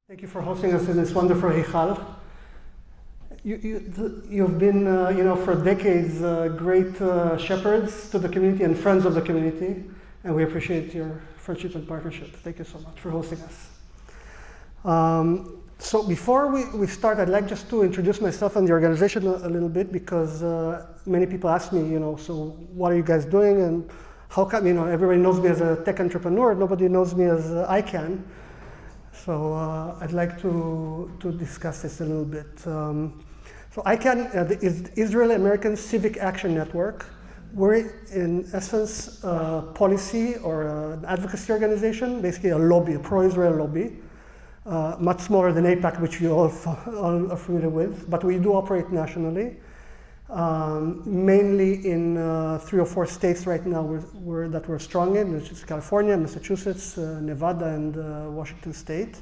Thank you for hosting us in this wonderful Hichal. You've been, for decades, great shepherds to the community and friends of the community, and we appreciate your friendship and partnership. Thank you so much for hosting us. So before we start, I'd like just to introduce myself and the organization a little bit, because many people ask me, so what are you guys doing, and how come, everybody knows me as a tech entrepreneur, nobody knows me as ICANN. So I'd like to discuss this a little bit. So ICANN is the Israeli American Civic Action Network. We're in essence a policy or an advocacy organization, basically a lobby, a pro-Israel lobby, much smaller than AIPAC, which you all are familiar with, but we do operate nationally, mainly in 3 or 4 states right now that we're strong in, which is California, Massachusetts, Nevada, and Washington State.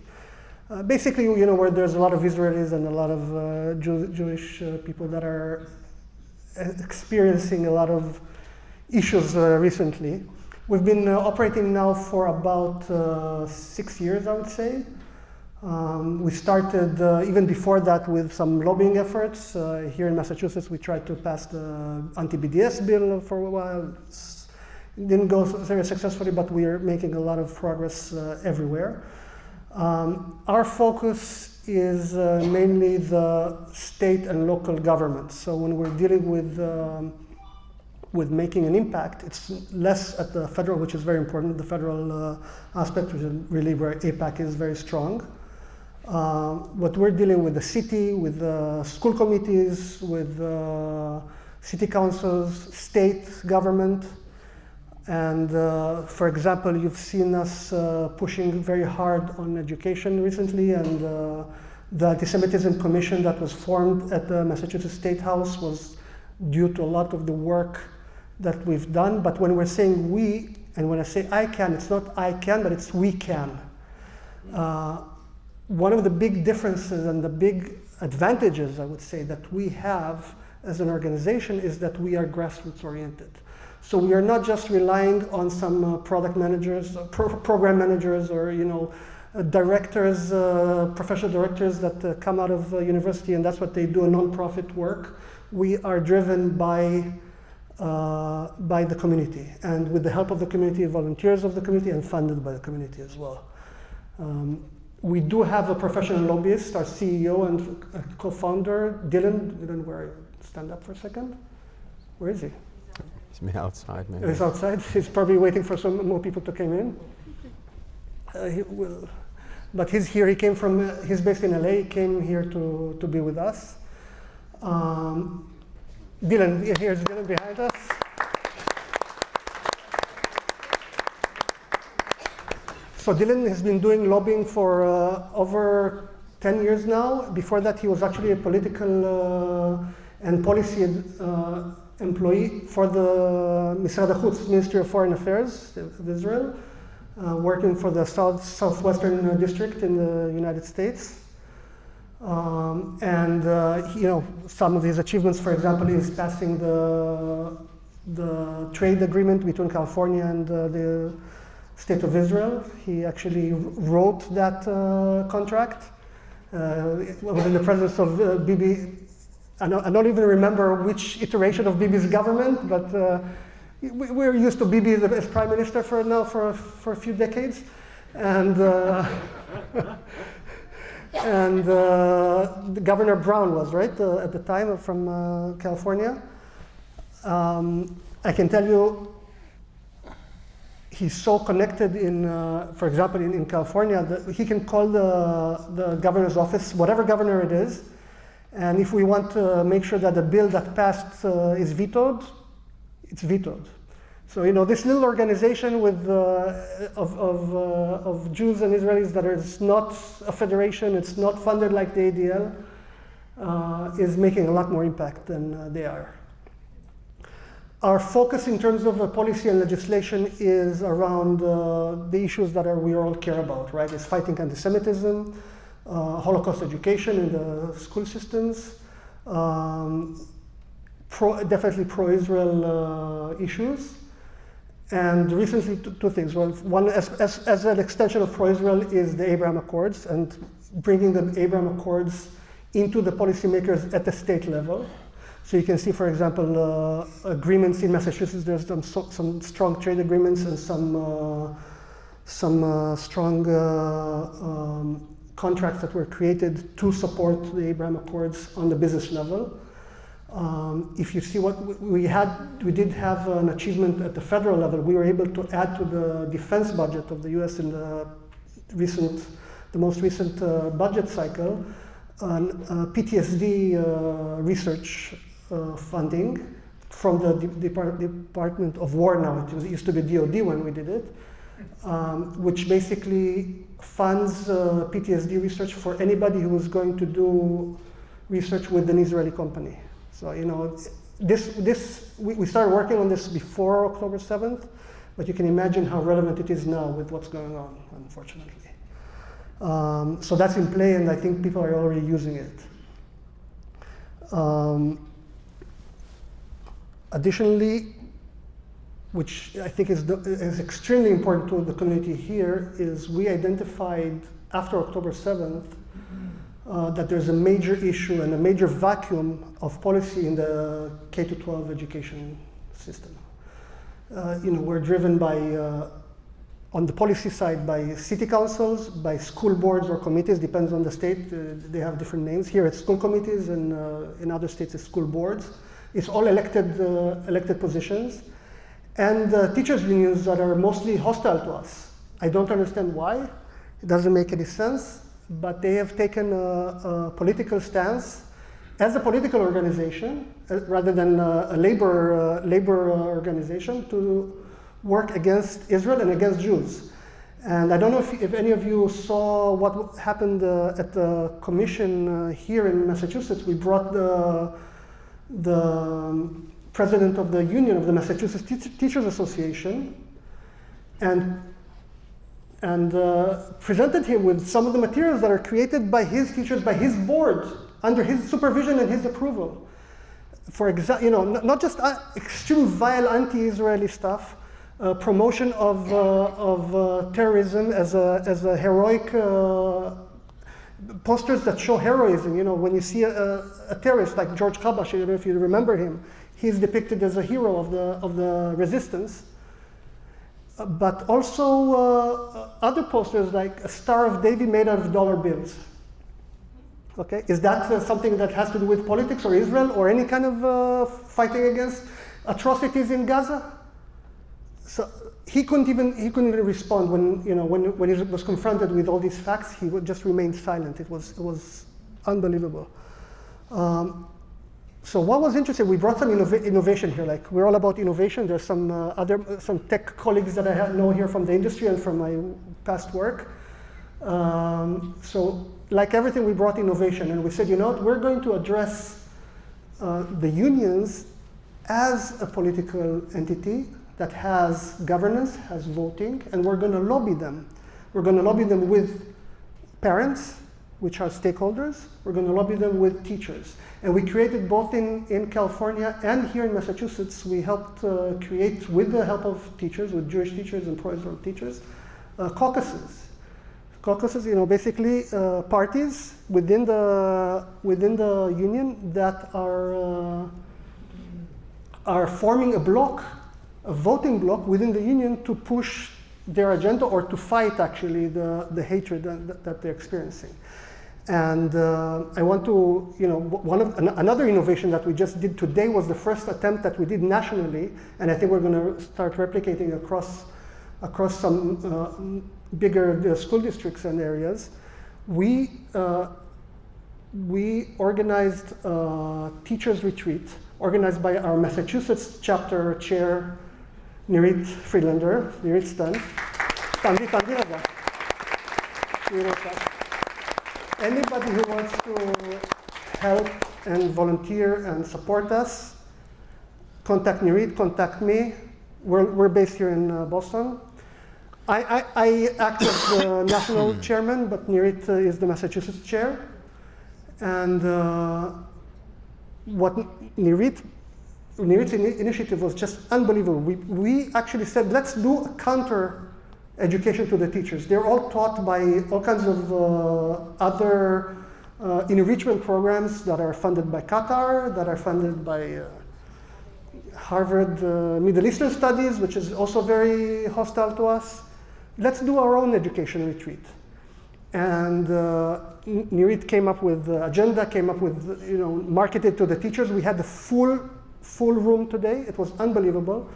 Basically, where there's a lot of Israelis and a lot of Jewish people that are experiencing a lot of issues recently. We've been operating now for about 6 years, I would say. We started even before that with some lobbying efforts. Here in Massachusetts, we tried to pass the anti-BDS bill for a while. It didn't go very successfully, but we are making a lot of progress everywhere. Our focus is mainly the state and local governments. So when we're dealing with making an impact, it's less at the federal, which is very important, the federal aspect, which is really where AIPAC is very strong. But we're dealing with the city, with school committees, with city councils, state government. And for example, you've seen us pushing very hard on education recently, and the Anti-Semitism Commission that was formed at the Massachusetts State House was due to a lot of the work that we've done. But when we're saying we, and when I say I can, it's not I can, but it's we can. One of the big differences and the big advantages, I would say, that we have as an organization is that we are grassroots oriented. So we are not just relying on some product managers, program managers, or directors, professional directors that come out of university, and that's what they do, a non-profit work. We are driven by the community, and with the help of the community, volunteers of the community, and funded by the community as well. We do have a professional lobbyist, our CEO and co-founder, Dylan, stand up for a second. Where is he? He's outside, maybe. He's outside. He's probably waiting for some more people to come in. But he's here. He came from, he's based in LA. He came here to be with us. Dylan, here's Dylan behind us. So Dylan has been doing lobbying for over 10 years now. Before that, he was actually a political and policy employee for the Misrad HaChutz, Ministry of Foreign Affairs of Israel, working for the Southwestern District in the United States. Some of his achievements, for example, is passing the trade agreement between California and the State of Israel. He actually wrote that contract. It was in the presence of Bibi. I don't even remember which iteration of Bibi's government, but we're used to Bibi as prime minister for a few decades, and the Governor Brown was right at the time from California. I can tell you, he's so connected for example, in California, that he can call the governor's office, whatever governor it is, and if we want to make sure that the bill that passed is vetoed, it's vetoed. So this little organization with of Jews and Israelis that is not a federation, it's not funded like the ADL, is making a lot more impact than they are. Our focus in terms of policy and legislation is around the issues that we all care about, right? It's fighting anti-Semitism, Holocaust education in the school systems, definitely pro-Israel issues, and recently two things. Well, one, as an extension of pro-Israel is the Abraham Accords, and bringing the Abraham Accords into the policymakers at the state level. So you can see, for example, agreements in Massachusetts. There's some strong trade agreements and some strong contracts that were created to support the Abraham Accords on the business level. If you see what we did have an achievement at the federal level. We were able to add to the defense budget of the U.S. in the most recent budget cycle, PTSD research funding from the Department of War now. It used to be DOD when we did it, which basically funds PTSD research for anybody who is going to do research with an Israeli company. So, you know, we started working on this before October 7th, but you can imagine how relevant it is now with what's going on, unfortunately. So that's in play, and I think people are already using it. Additionally, which I think is extremely important to the community here, is we identified after October 7th that there's a major issue and a major vacuum of policy in the K-12 education system. You know, we're driven by, on the policy side, by city councils, by school boards or committees, depends on the state. They have different names. Here it's school committees, and in other states it's school boards. It's all elected positions. And teachers' unions that are mostly hostile to us. I don't understand why. It doesn't make any sense. But they have taken a political stance as a political organization, rather than a labor organization, to work against Israel and against Jews. And I don't know if any of you saw what happened at the commission here in Massachusetts. We brought the president of the union of the Massachusetts Teachers Association and presented him with some of the materials that are created by his teachers, by his board, under his supervision and his approval. For example, you know, not just extreme vile anti-Israeli stuff, promotion of terrorism as a heroic, posters that show heroism. You know, when you see a terrorist like George Kabash, I don't know if you remember him, he's depicted as a hero of the resistance. But also other posters like a Star of David made out of dollar bills. Okay, is that something that has to do with politics or Israel or any kind of fighting against atrocities in Gaza? So he couldn't even respond when he was confronted with all these facts. He would just remain silent. It was unbelievable. So what was interesting, we brought some innovation here. Like, we're all about innovation. There's some tech colleagues that I know here from the industry and from my past work. So like everything, we brought innovation, and we said, you know what, we're going to address the unions as a political entity that has governance, has voting, and we're going to lobby them. We're going to lobby them with parents, which are stakeholders. We're going to lobby them with teachers. And we created, both in California and here in Massachusetts, we helped create, with the help of teachers, with Jewish teachers and pro-Israel teachers, caucuses. Caucuses, you know, basically parties within the union that are forming a bloc, a voting bloc within the union to push their agenda or to fight actually the hatred that they're experiencing. And I want to, you know, another innovation that we just did today was the first attempt that we did nationally, and I think we're going to start replicating across some bigger school districts and areas. We organized a teachers retreat organized by our Massachusetts chapter chair, Nirit Friedlander. Nirit, stand. Anybody who wants to help and volunteer and support us, contact Nirit, contact me. We're based here in Boston. I act as the national chairman, but Nirit is the Massachusetts chair. And what Nirit's initiative was just unbelievable. We actually said, let's do a counter education to the teachers. They're all taught by all kinds of other enrichment programs that are funded by Qatar, that are funded by Harvard Middle Eastern Studies, which is also very hostile to us. Let's do our own education retreat. And Nirit came up with the agenda, came up with, marketed to the teachers. We had the full room today. It was unbelievable.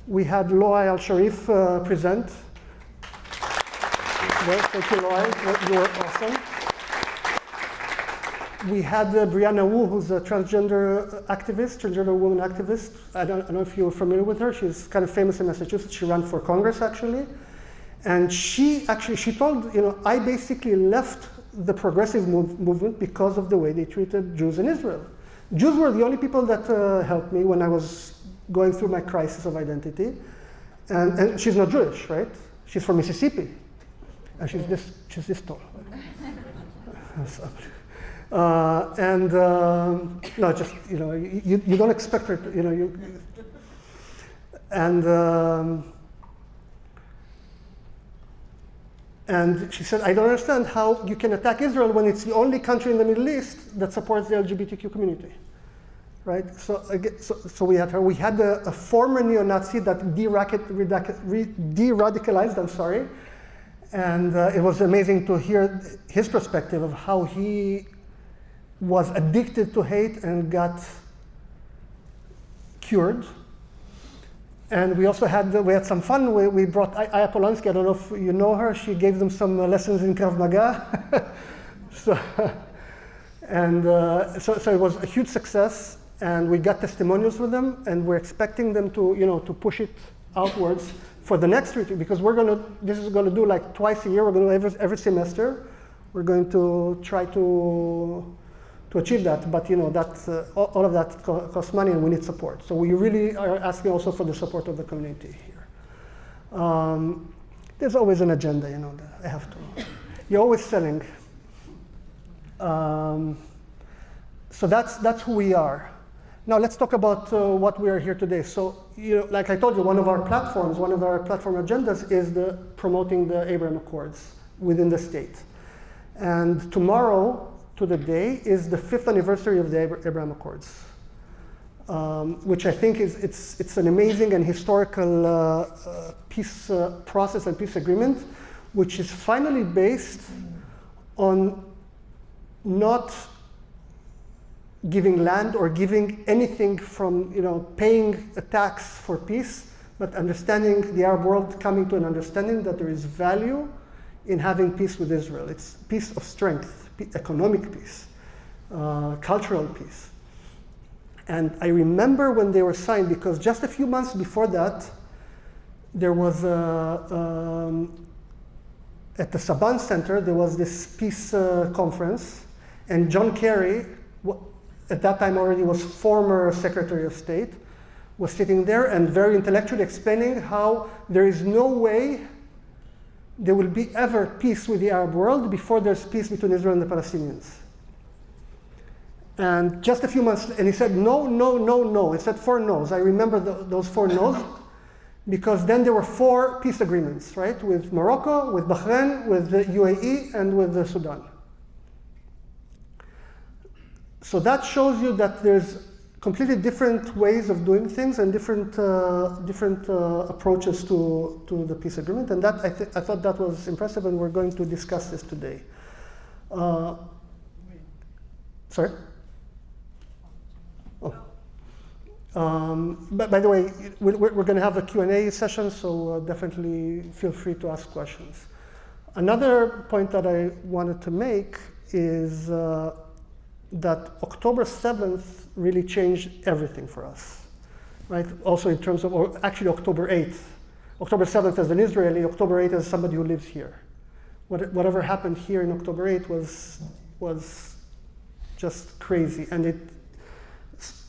We had Loai Al-Sharif present. Well, thank you, Loai. You were awesome. We had Brianna Wu, who's a transgender activist, transgender woman activist. I don't know if you're familiar with her. She's kind of famous in Massachusetts. She ran for Congress, actually. And she told, I basically left the progressive movement because of the way they treated Jews in Israel. Jews were the only people that helped me when I was going through my crisis of identity. And she's not Jewish, right? She's from Mississippi. And she's this tall. No, just, you don't expect her to, And she said, I don't understand how you can attack Israel when it's the only country in the Middle East that supports the LGBTQ community, right? So we had her. We had a former neo-Nazi that de-radicalized, and it was amazing to hear his perspective of how he was addicted to hate and got cured. And we also had some fun. We brought Aya Polanski. I don't know if you know her. She gave them some lessons in Krav Maga. So it was a huge success, and we got testimonials with them, and we're expecting them to to push it outwards for the next retreat, because this is gonna do like twice a year. We're gonna do every semester. We're going to try to achieve that, but all of that costs money, and we need support. So we really are asking also for the support of the community here. There's always an agenda, I have to. You're always selling. So that's who we are. Now let's talk about what we are here today. So like I told you, one of our platform agendas is promoting the Abraham Accords within the state. And tomorrow, to the day, is the 5th anniversary of the Abraham Accords, which I think it's an amazing and historical peace process and peace agreement, which is finally based on not giving land or giving anything from paying a tax for peace, but understanding the Arab world coming to an understanding that there is value in having peace with Israel. It's peace of strength. Economic peace, cultural peace. And I remember when they were signed, because just a few months before that, there was at the Saban Center, there was this peace conference, and John Kerry, at that time already was former Secretary of State, was sitting there and very intellectually explaining how there is no way there will be ever peace with the Arab world before there's peace between Israel and the Palestinians. And just a few months, and he said, no, no, no, no. He said 4 no's. I remember those 4 no's, because then there were 4 peace agreements, right? With Morocco, with Bahrain, with the UAE, and with the Sudan. So that shows you that there's completely different ways of doing things and different approaches to the peace agreement, and that I thought that was impressive, and we're going to discuss this today. Sorry? Oh. But by the way, we're going to have a Q&A session, so definitely feel free to ask questions. Another point that I wanted to make is that October 7th really changed everything for us, right? Also in terms of, or actually October 8th. October 7th as an Israeli, October 8th as somebody who lives here. Whatever happened here in October 8th was just crazy. And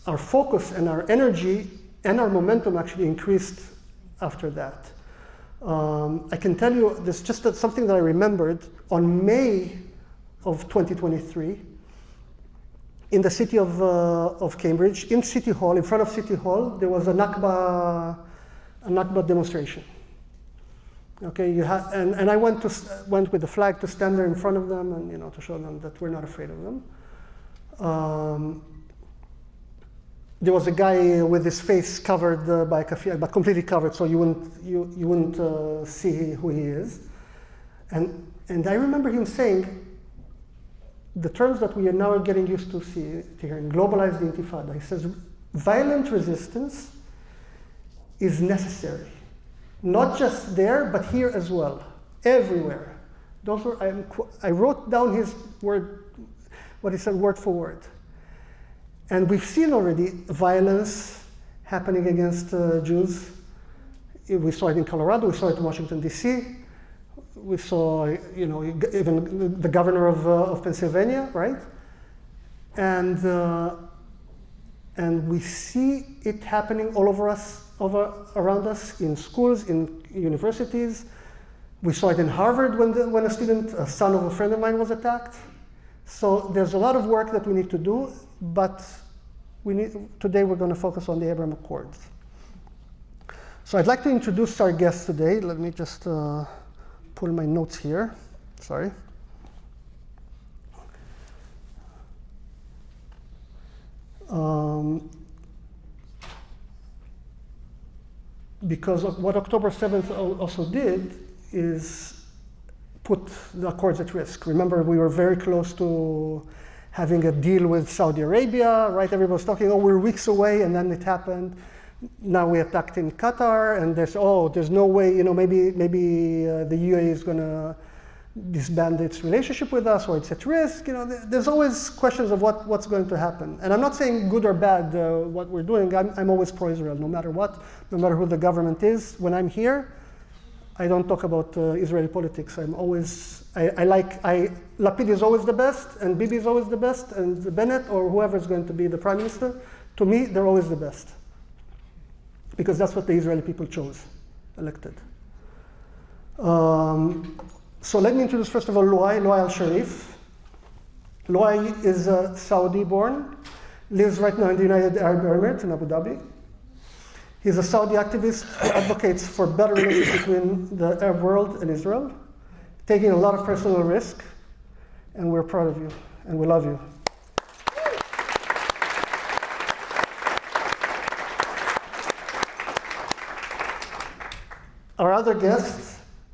our focus and our energy and our momentum actually increased after that. I can tell you, there's just something that I remembered on May of 2023, in the city of Cambridge, in City Hall, in front of City Hall, there was a Nakba demonstration. Okay, and I went with the flag to stand there in front of them and to show them that we're not afraid of them. There was a guy with his face covered by kafir, but completely covered, so you wouldn't see who he is. And I remember him saying the terms that we are now getting used to hearing: globalized intifada. He says violent resistance is necessary. Not just there, but here as well, everywhere. Those were I wrote down his word, what he said, word for word. And we've seen already violence happening against Jews. We saw it in Colorado. We saw it in Washington D.C. We saw, even the governor of Pennsylvania, right? And we see it happening all over us. Around us, in schools, in universities. We saw it in Harvard when a son of a friend of mine was attacked. So there's a lot of work that we need to do, but today we're going to focus on the Abraham Accords. So I'd like to introduce our guest today. Let me just pull my notes here. Sorry. Because what October 7th also did is put the Accords at risk. Remember, we were very close to having a deal with Saudi Arabia, right? Everybody was talking, we're weeks away, and then it happened. Now we attacked in Qatar, and there's no way, maybe the UAE is going to disband its relationship with us, or it's at risk. There's always questions of what's going to happen. And I'm not saying good or bad what we're doing. I'm always pro-Israel, no matter what, no matter who the government is. When I'm here, I don't talk about Israeli politics. I'm always, Lapid is always the best, and Bibi is always the best, and Bennett or whoever is going to be the prime minister. To me, they're always the best, because that's what the Israeli people elected. So let me introduce, first of all, Luay Al-Sharif. Luay is Saudi-born, lives right now in the United Arab Emirates in Abu Dhabi. He's a Saudi activist who advocates for better relations between the Arab world and Israel, taking a lot of personal risk, and we're proud of you, and we love you. Our other guest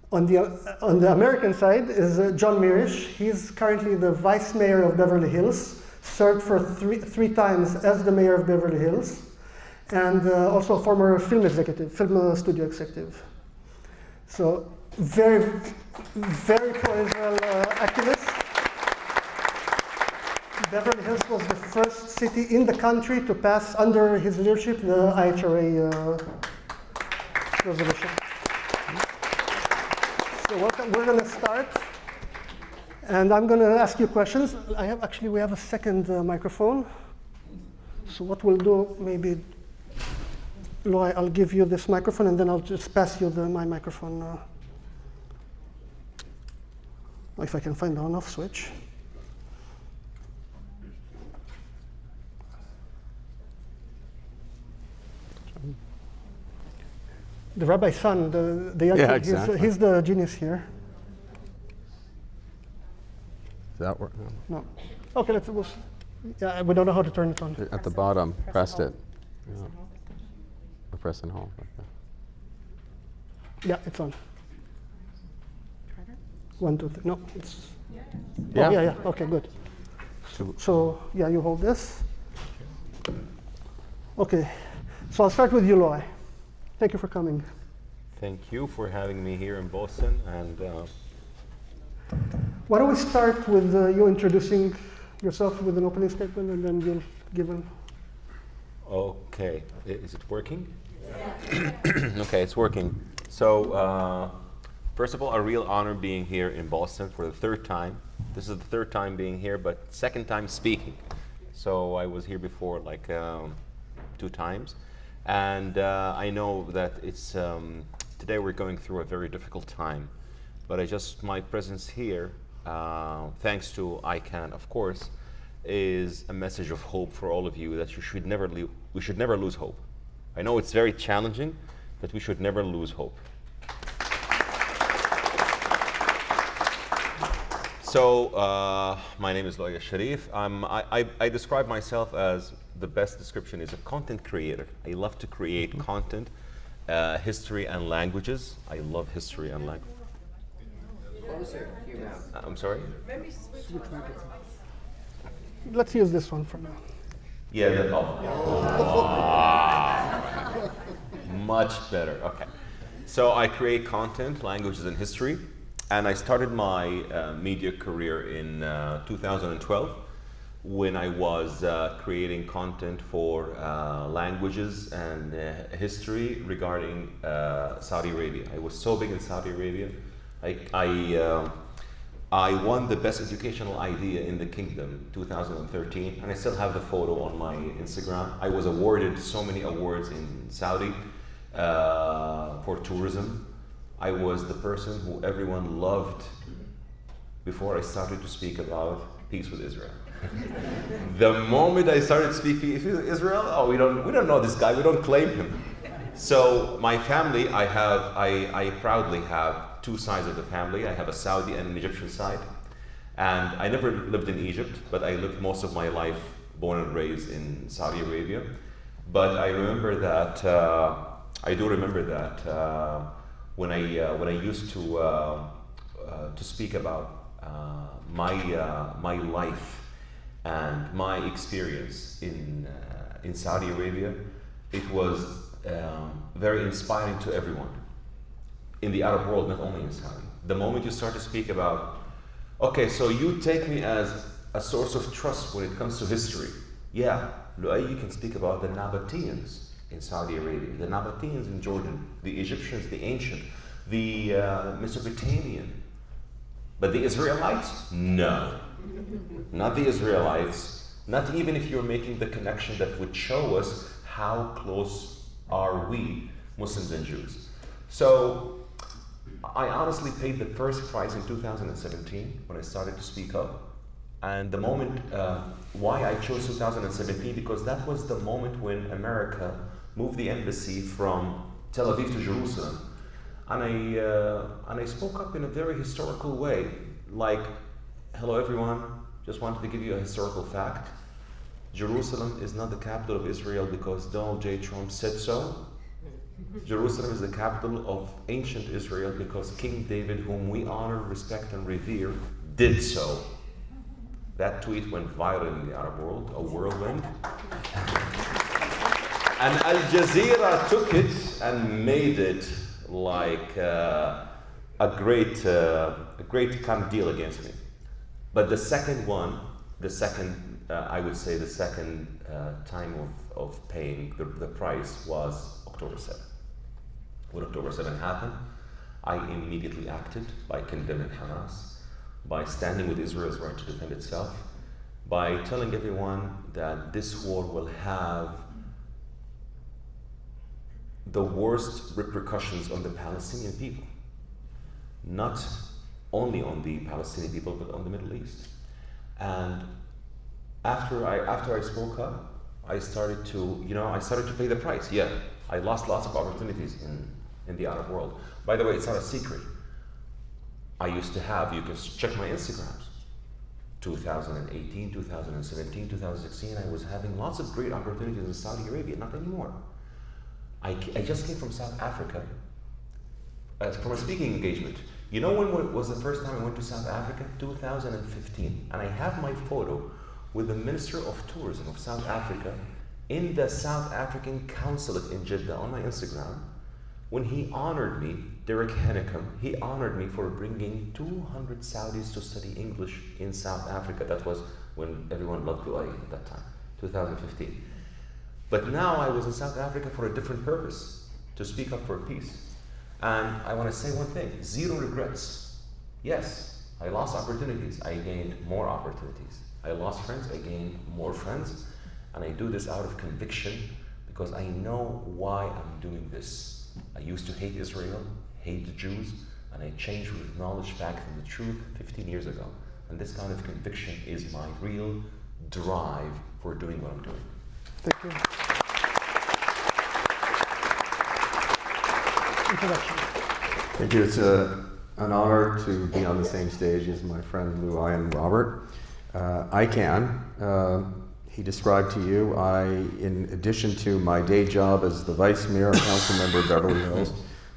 on the American side is John Mirisch. He's currently the vice mayor of Beverly Hills, served for three times as the mayor of Beverly Hills, and also a former film studio executive. So very, very pro-Israel activist. Beverly Hills was the first city in the country to pass, under his leadership, the IHRA resolution. So welcome. We're going to start, and I'm going to ask you questions. We have a second microphone. So what we'll do, maybe, Luay, I'll give you this microphone, and then I'll just pass you my microphone. If I can find the on-off switch. The rabbi's son, the young kid, exactly. He's the genius here. Does that work? No. Okay, we don't know how to turn it on. At the bottom, pressed it. Yeah. Or press and hold. Like that. Yeah, it's on. 1, 2, 3. No, it's. Yeah. Oh, yeah. Okay, good. So yeah, you hold this. Okay, so I'll start with you, Luay. Thank you for coming. Thank you for having me here in Boston. And why don't we start with you introducing yourself with an opening statement, and then you'll give an. okay, is it working? Yeah. Okay, it's working. So first of all, a real honor being here in Boston for the third time. This is the third time being here, but second time speaking. So I was here before, like 2 times. And I know that it's today we're going through a very difficult time, but my presence here, thanks to ICANN, of course, is a message of hope for all of you that we should never lose hope. I know it's very challenging, but we should never lose hope. So, my name is Loya Sharif. I describe myself as, the best description is a content creator. I love to create content, history and languages. I love history and language. I'm sorry? Let's use this one for now. Yeah, much better. Okay. So I create content, languages, and history, and I started my media career in 2012 when I was creating content for languages and history regarding Saudi Arabia. I was so big in Saudi Arabia. I won the best educational idea in the kingdom 2013, and I still have the photo on my Instagram. I was awarded so many awards in Saudi for tourism. I was the person who everyone loved before I started to speak about peace with Israel. The moment I started speaking Israel, oh, we don't know this guy, we don't claim him. So my family, I proudly have two sides of the family. I have a Saudi and an Egyptian side. And I never lived in Egypt, but I lived most of my life born and raised in Saudi Arabia. But I remember that, I do remember that when I used to speak about my life and my experience in Saudi Arabia, it was very inspiring to everyone in the Arab world, not only in Saudi. The moment you start to speak about, okay, so you take me as a source of trust when it comes to history. Yeah, Lu'ay, you can speak about the Nabateans in Saudi Arabia, the Nabateans in Jordan, the Egyptians, the ancient, the Mesopotamian. But the Israelites? No. Not the Israelites. Not even if you're making the connection that would show us how close are we, Muslims and Jews. So, I honestly paid the first price in 2017 when I started to speak up. And the moment, why I chose 2017, because that was the moment when America moved the embassy from Tel Aviv to Jerusalem. And I spoke up in a very historical way, like, hello everyone, just wanted to give you a historical fact. Jerusalem is not the capital of Israel because Donald J. Trump said so. Jerusalem is the capital of ancient Israel because King David, whom we honor, respect, and revere, did so. That tweet went viral in the Arab world, a whirlwind. And Al Jazeera took it and made it like a great kind of deal against me. But the second one, I would say the second time of paying the price was October 7th. When October 7th happened, I immediately acted by condemning Hamas, by standing with Israel's right to defend itself, by telling everyone that this war will have the worst repercussions on the Palestinian people. Not only on the Palestinian people, but on the Middle East. And after I spoke up, I started to pay the price. Yeah, I lost lots of opportunities in the Arab world. By the way, it's not a secret. I used to have, you can check my Instagrams. 2018, 2017, 2016, I was having lots of great opportunities in Saudi Arabia, not anymore. I just came from South Africa from a speaking engagement. You know when was the first time I went to South Africa? 2015. And I have my photo with the Minister of Tourism of South Africa in the South African Consulate in Jeddah on my Instagram. When he honored me, Derek Hennecum, he honored me for bringing 200 Saudis to study English in South Africa. That was when everyone loved Lu'ay at that time, 2015. But now I was in South Africa for a different purpose, to speak up for peace. And I want to say one thing, 0 regrets. Yes, I lost opportunities, I gained more opportunities. I lost friends, I gained more friends. And I do this out of conviction because I know why I'm doing this. I used to hate Israel, hate the Jews, and I changed with knowledge, fact, and the truth 15 years ago. And this kind of conviction is my real drive for doing what I'm doing. Thank you. Introduction. Thank you. It's an honor to be on the same stage as my friend Luai and Robert. I can. He described to you, in addition to my day job as the Vice Mayor and Council Member of Beverly Hills,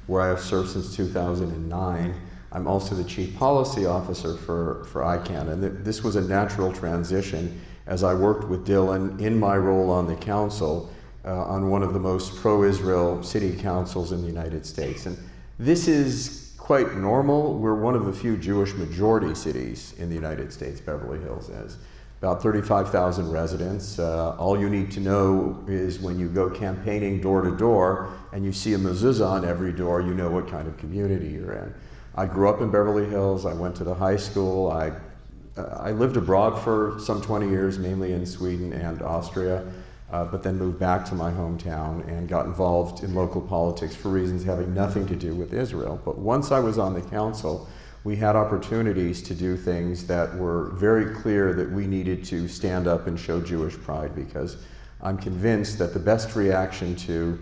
where I have served since 2009, I'm also the Chief Policy Officer for ICANN. And this was a natural transition as I worked with Dylan in my role on the council on one of the most pro-Israel city councils in the United States. And this is quite normal. We're one of the few Jewish majority cities in the United States, Beverly Hills is. About 35,000 residents. All you need to know is when you go campaigning door to door and you see a mezuzah on every door, you know what kind of community you're in. I grew up in Beverly Hills. I went to the high school. I lived abroad for some 20 years, mainly in Sweden and Austria, but then moved back to my hometown and got involved in local politics for reasons having nothing to do with Israel. But once I was on the council, we had opportunities to do things that were very clear that we needed to stand up and show Jewish pride, because I'm convinced that the best reaction to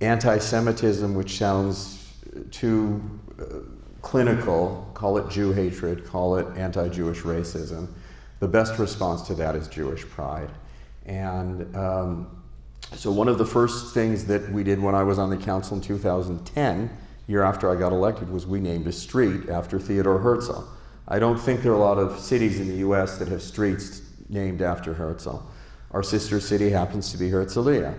anti-Semitism, which sounds too clinical, call it Jew hatred, call it anti-Jewish racism, the best response to that is Jewish pride. And so one of the first things that we did when I was on the council in 2010, year after I got elected, was we named a street after Theodore Herzl. I don't think there are a lot of cities in the US that have streets named after Herzl. Our sister city happens to be Herzliya.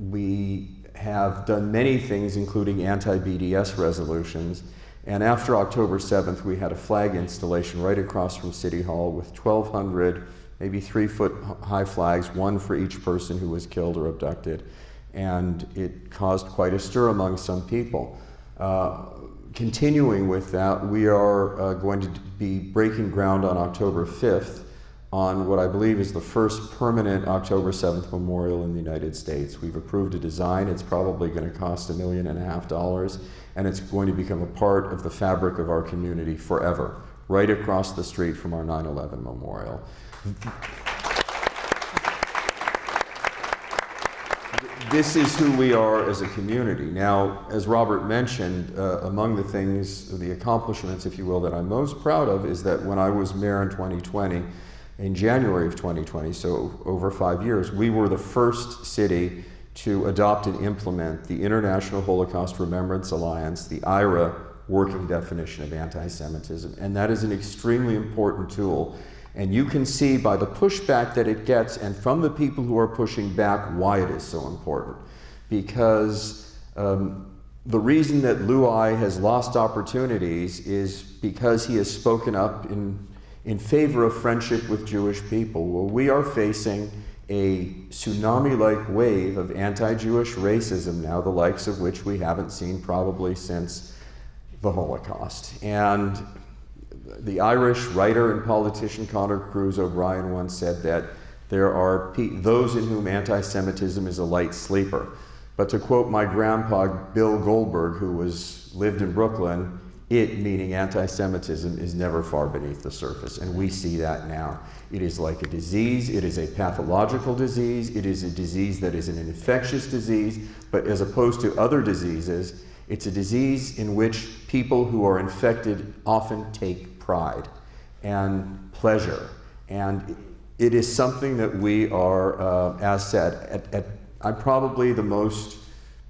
We have done many things, including anti-BDS resolutions. And after October 7th, we had a flag installation right across from City Hall with 1,200, maybe 3-foot high flags, one for each person who was killed or abducted. And it caused quite a stir among some people. Continuing with that, we are going to be breaking ground on October 5th on what I believe is the first permanent October 7th memorial in the United States. We've approved a design. It's probably going to cost $1.5 million, and it's going to become a part of the fabric of our community forever, right across the street from our 9/11 memorial. This is who we are as a community. Now, as Robert mentioned, among the things, the accomplishments, if you will, that I'm most proud of is that when I was mayor in 2020, in January of 2020, so over 5 years, we were the first city to adopt and implement the International Holocaust Remembrance Alliance, the IHRA working definition of anti-Semitism. And that is an extremely important tool. And you can see by the pushback that it gets and from the people who are pushing back why it is so important. Because the reason that Luai has lost opportunities is because he has spoken up in favor of friendship with Jewish people. Well, we are facing a tsunami-like wave of anti-Jewish racism now, the likes of which we haven't seen probably since the Holocaust. And the Irish writer and politician Conor Cruise O'Brien once said that there are those in whom anti-Semitism is a light sleeper. But to quote my grandpa, Bill Goldberg, who lived in Brooklyn, it, meaning anti-Semitism, is never far beneath the surface, and we see that now. It is like a disease, it is a pathological disease, it is a disease that is an infectious disease, but as opposed to other diseases, it's a disease in which people who are infected often take pride and pleasure. And it is something that we are, as said, I'm probably the most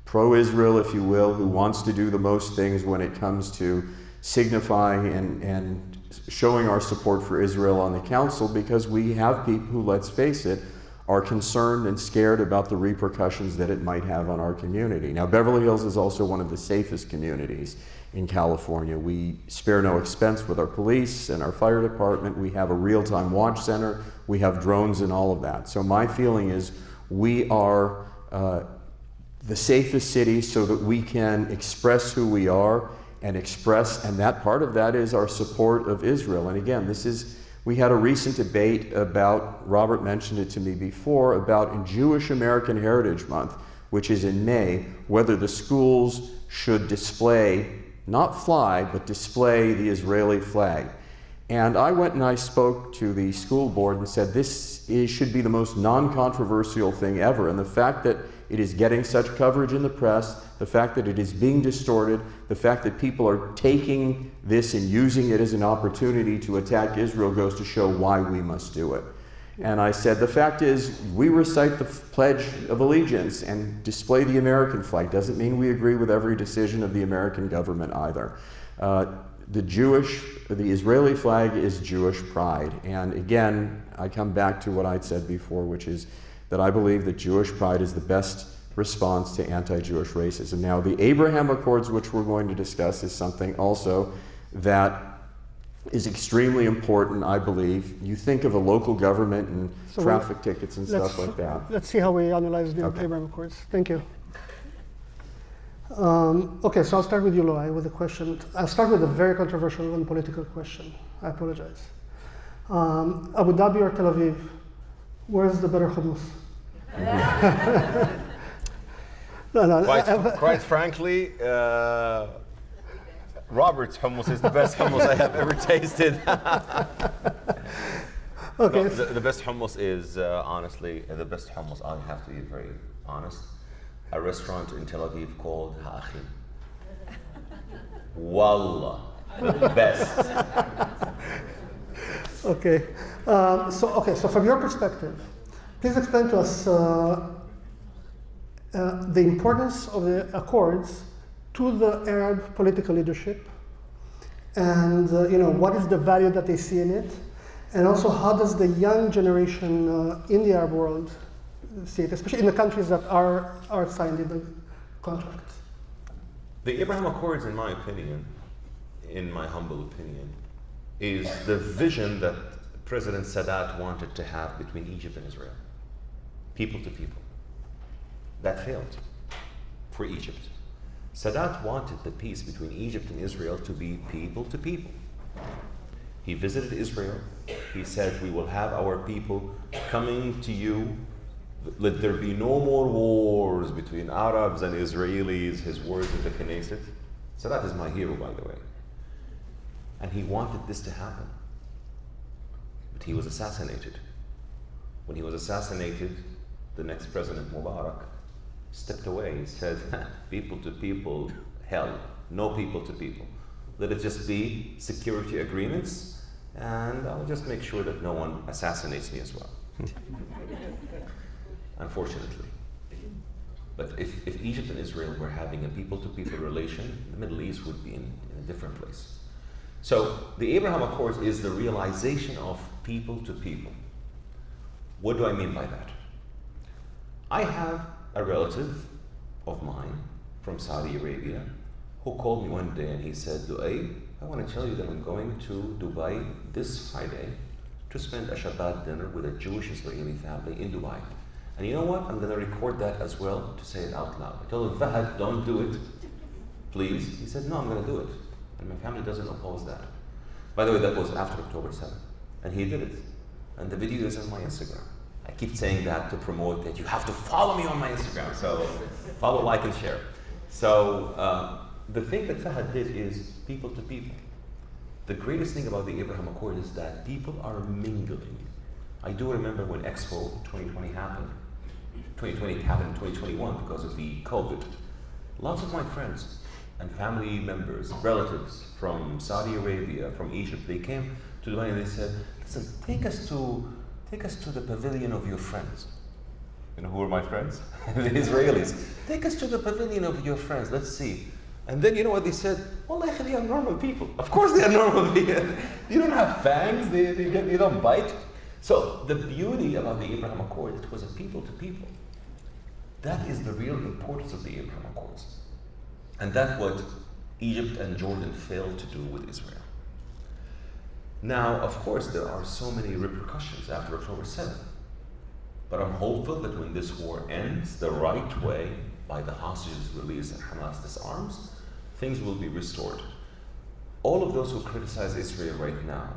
pro-Israel, if you will, who wants to do the most things when it comes to signifying and showing our support for Israel on the council, because we have people who, let's face it, are concerned and scared about the repercussions that it might have on our community. Now, Beverly Hills is also one of the safest communities in California. We spare no expense with our police and our fire department. We have a real-time watch center. We have drones and all of that. So my feeling is we are the safest city so that we can express who we are and that part of that is our support of Israel. And again, we had a recent debate about, Robert mentioned it to me before, about in Jewish American Heritage Month, which is in May, whether the schools should display, not fly, but display the Israeli flag. And I went and I spoke to the school board and said, should be the most non-controversial thing ever. And the fact that it is getting such coverage in the press, the fact that it is being distorted, the fact that people are taking this and using it as an opportunity to attack Israel goes to show why we must do it. And I said, the fact is, we recite the Pledge of Allegiance and display the American flag. Doesn't mean we agree with every decision of the American government either. The Israeli flag is Jewish pride. And again, I come back to what I'd said before, which is that I believe that Jewish pride is the best response to anti-Jewish racism. Now, the Abraham Accords, which we're going to discuss, is something also that is extremely important, I believe. You think of a local government and So traffic tickets and stuff like that. Let's see how we analyze the Okay. Abraham Accords. Thank you. Okay, so I'll start with you, Loai, with a question. I'll start with a very controversial and political question. I apologize. Abu Dhabi or Tel Aviv? Where's the better hummus? No, Quite frankly, Robert's hummus is the best hummus I have ever tasted. Okay. No, the best hummus is, honestly, the best hummus, I have to be very honest, a restaurant in Tel Aviv called Ha'achim. Wallah, the best. Okay. So from your perspective, please explain to us the importance of the Accords to the Arab political leadership, and what is the value that they see in it, and also how does the young generation in the Arab world see it, especially in the countries that are signed in the contract. The Abraham Accords, in my opinion, in my humble opinion, is the vision that President Sadat wanted to have between Egypt and Israel. People to people. That failed for Egypt. Sadat wanted the peace between Egypt and Israel to be people to people. He visited Israel. He said, we will have our people coming to you. Let there be no more wars between Arabs and Israelis, his words in the Knesset. Sadat is my hero, by the way. And he wanted this to happen. But he was assassinated. When he was assassinated, the next president, Mubarak, stepped away. He said, people to people, hell, no people to people. Let it just be security agreements, and I'll just make sure that no one assassinates me as well. Unfortunately. But if Egypt and Israel were having a people-to-people relation, the Middle East would be in a different place. So the Abraham Accords is the realization of people to people. What do I mean by that? I have a relative of mine from Saudi Arabia who called me one day and he said, Du'ay, I want to tell you that I'm going to Dubai this Friday to spend a Shabbat dinner with a Jewish Israeli family in Dubai. And you know what? I'm going to record that as well to say it out loud. I told him, Fahad, don't do it, please. He said, no, I'm going to do it. And my family doesn't oppose that. By the way, that was after October 7th. And he did it. And the video is on my Instagram. I keep saying that to promote that you have to follow me on my Instagram. So follow, like, and share. So the thing that Fahad did is people to people. The greatest thing about the Abraham Accord is that people are mingling. I do remember when Expo 2020 happened. 2020 happened in 2021 because of the COVID. Lots of my friends and family members, relatives from Saudi Arabia, from Egypt, they came to Dubai and they said, listen, take us to the pavilion of your friends. You know who are my friends? The Israelis. Take us to the pavilion of your friends, let's see. And then you know what they said? Well, they are normal people. Of course they are normal people. You don't have fangs, they don't bite. So the beauty about the Abraham Accord, it was a people to people. That is the real importance of the Abraham Accords. And that's what Egypt and Jordan failed to do with Israel. Now, of course, there are so many repercussions after October 7th. But I'm hopeful that when this war ends the right way, by the hostages released and Hamas disarms, things will be restored. All of those who criticize Israel right now,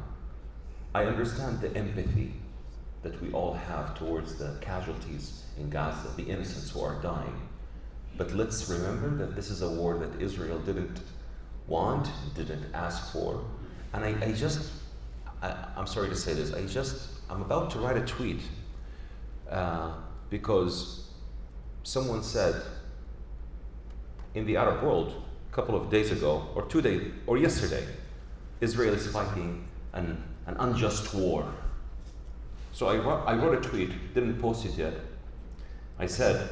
I understand the empathy that we all have towards the casualties in Gaza, the innocents who are dying. But let's remember that this is a war that Israel didn't want, didn't ask for. And I'm sorry to say this. I'm about to write a tweet because someone said in the Arab world a couple of days ago, or 2 days, or yesterday, Israel is fighting an unjust war. So I wrote a tweet, didn't post it yet. I said,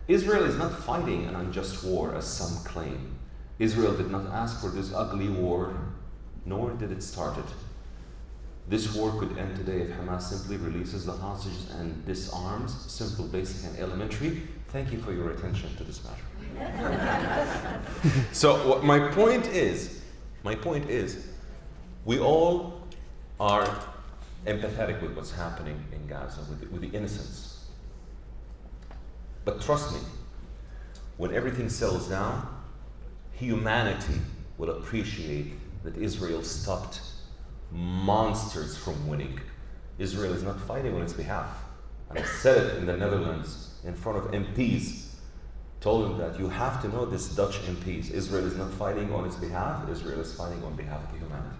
Israel is not fighting an unjust war as some claim. Israel did not ask for this ugly war, nor did it start it. This war could end today if Hamas simply releases the hostages and disarms. Simple, basic, and elementary. Thank you for your attention to this matter. So my point is, we all are empathetic with what's happening in Gaza, with the innocents. But trust me, when everything settles down, humanity will appreciate that Israel stopped monsters from winning. Israel is not fighting on its behalf. And I said it in the Netherlands in front of MPs. Told them that you have to know this, Dutch MPs. Israel is not fighting on its behalf. Israel is fighting on behalf of humanity.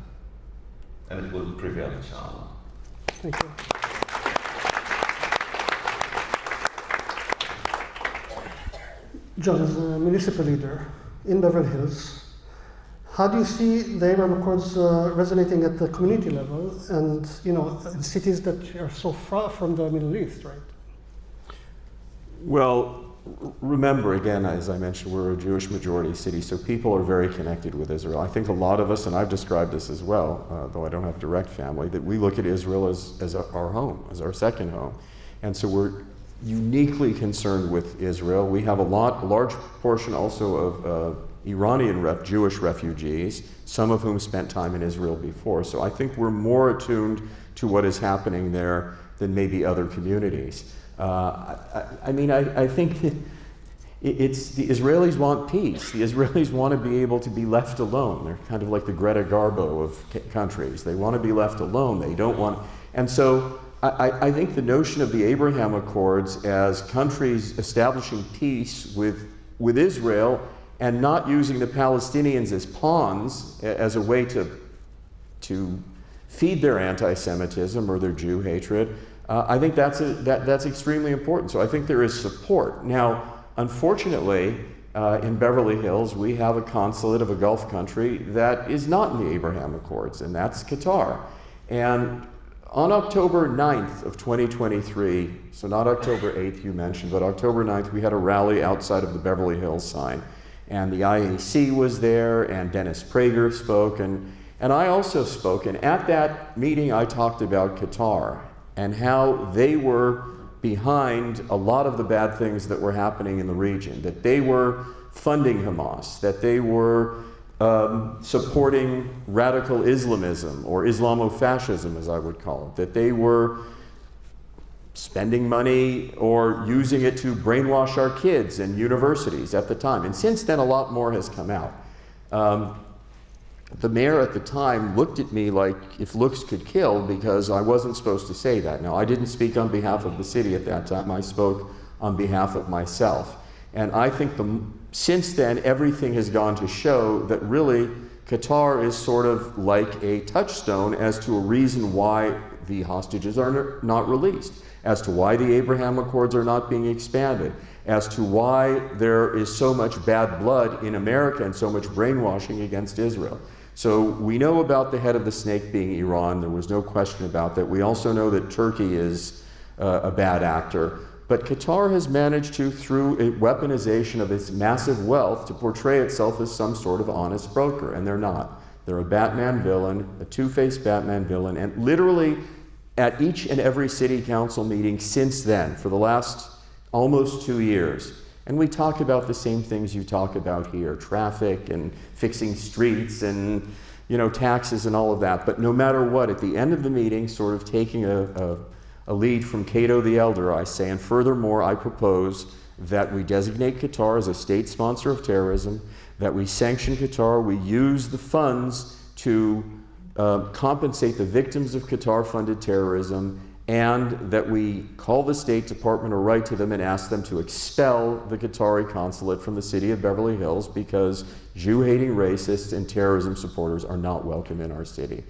And it will prevail, inshallah. Thank you. John, as a municipal leader in Beverly Hills, how do you see the Abraham Accords resonating at the community level and, in cities that are so far from the Middle East, right? Well, remember, again, as I mentioned, we're a Jewish majority city, so people are very connected with Israel. I think a lot of us, and I've described this as well, though I don't have direct family, that we look at Israel as our home, as our second home. And so we're uniquely concerned with Israel. We have a large portion also of Iranian Jewish refugees, some of whom spent time in Israel before. So I think we're more attuned to what is happening there than maybe other communities. I think that it's the Israelis want peace. The Israelis want to be able to be left alone. They're kind of like the Greta Garbo of countries. They want to be left alone. They don't want. And so I think the notion of the Abraham Accords as countries establishing peace with Israel and not using the Palestinians as pawns as a way to feed their anti-Semitism or their Jew hatred, I think that's extremely important. So I think there is support. Now, unfortunately, in Beverly Hills, we have a consulate of a Gulf country that is not in the Abraham Accords, and that's Qatar. And on October 9th of 2023, so not October 8th you mentioned, but October 9th, we had a rally outside of the Beverly Hills sign. And the IAC was there, and Dennis Prager spoke, and I also spoke. And at that meeting, I talked about Qatar and how they were behind a lot of the bad things that were happening in the region, that they were funding Hamas, that they were supporting radical Islamism, or Islamofascism, as I would call it, that they were spending money or using it to brainwash our kids in universities at the time. And since then, a lot more has come out. The mayor at the time looked at me like if looks could kill, because I wasn't supposed to say that. Now, I didn't speak on behalf of the city at that time. I spoke on behalf of myself. And I think since then, everything has gone to show that really Qatar is sort of like a touchstone as to a reason why the hostages are not released, as to why the Abraham Accords are not being expanded, as to why there is so much bad blood in America and so much brainwashing against Israel. So we know about the head of the snake being Iran. There was no question about that. We also know that Turkey is a bad actor. But Qatar has managed to, through a weaponization of its massive wealth, to portray itself as some sort of honest broker, and they're not. They're a Batman villain, a two-faced Batman villain, and literally at each and every city council meeting since then, for the last almost 2 years. And we talk about the same things you talk about here, traffic and fixing streets and taxes and all of that. But no matter what, at the end of the meeting, sort of taking a lead from Cato the Elder, I say, and furthermore, I propose that we designate Qatar as a state sponsor of terrorism, that we sanction Qatar, we use the funds to compensate the victims of Qatar-funded terrorism, and that we call the State Department or write to them and ask them to expel the Qatari consulate from the city of Beverly Hills, because Jew-hating racists and terrorism supporters are not welcome in our city.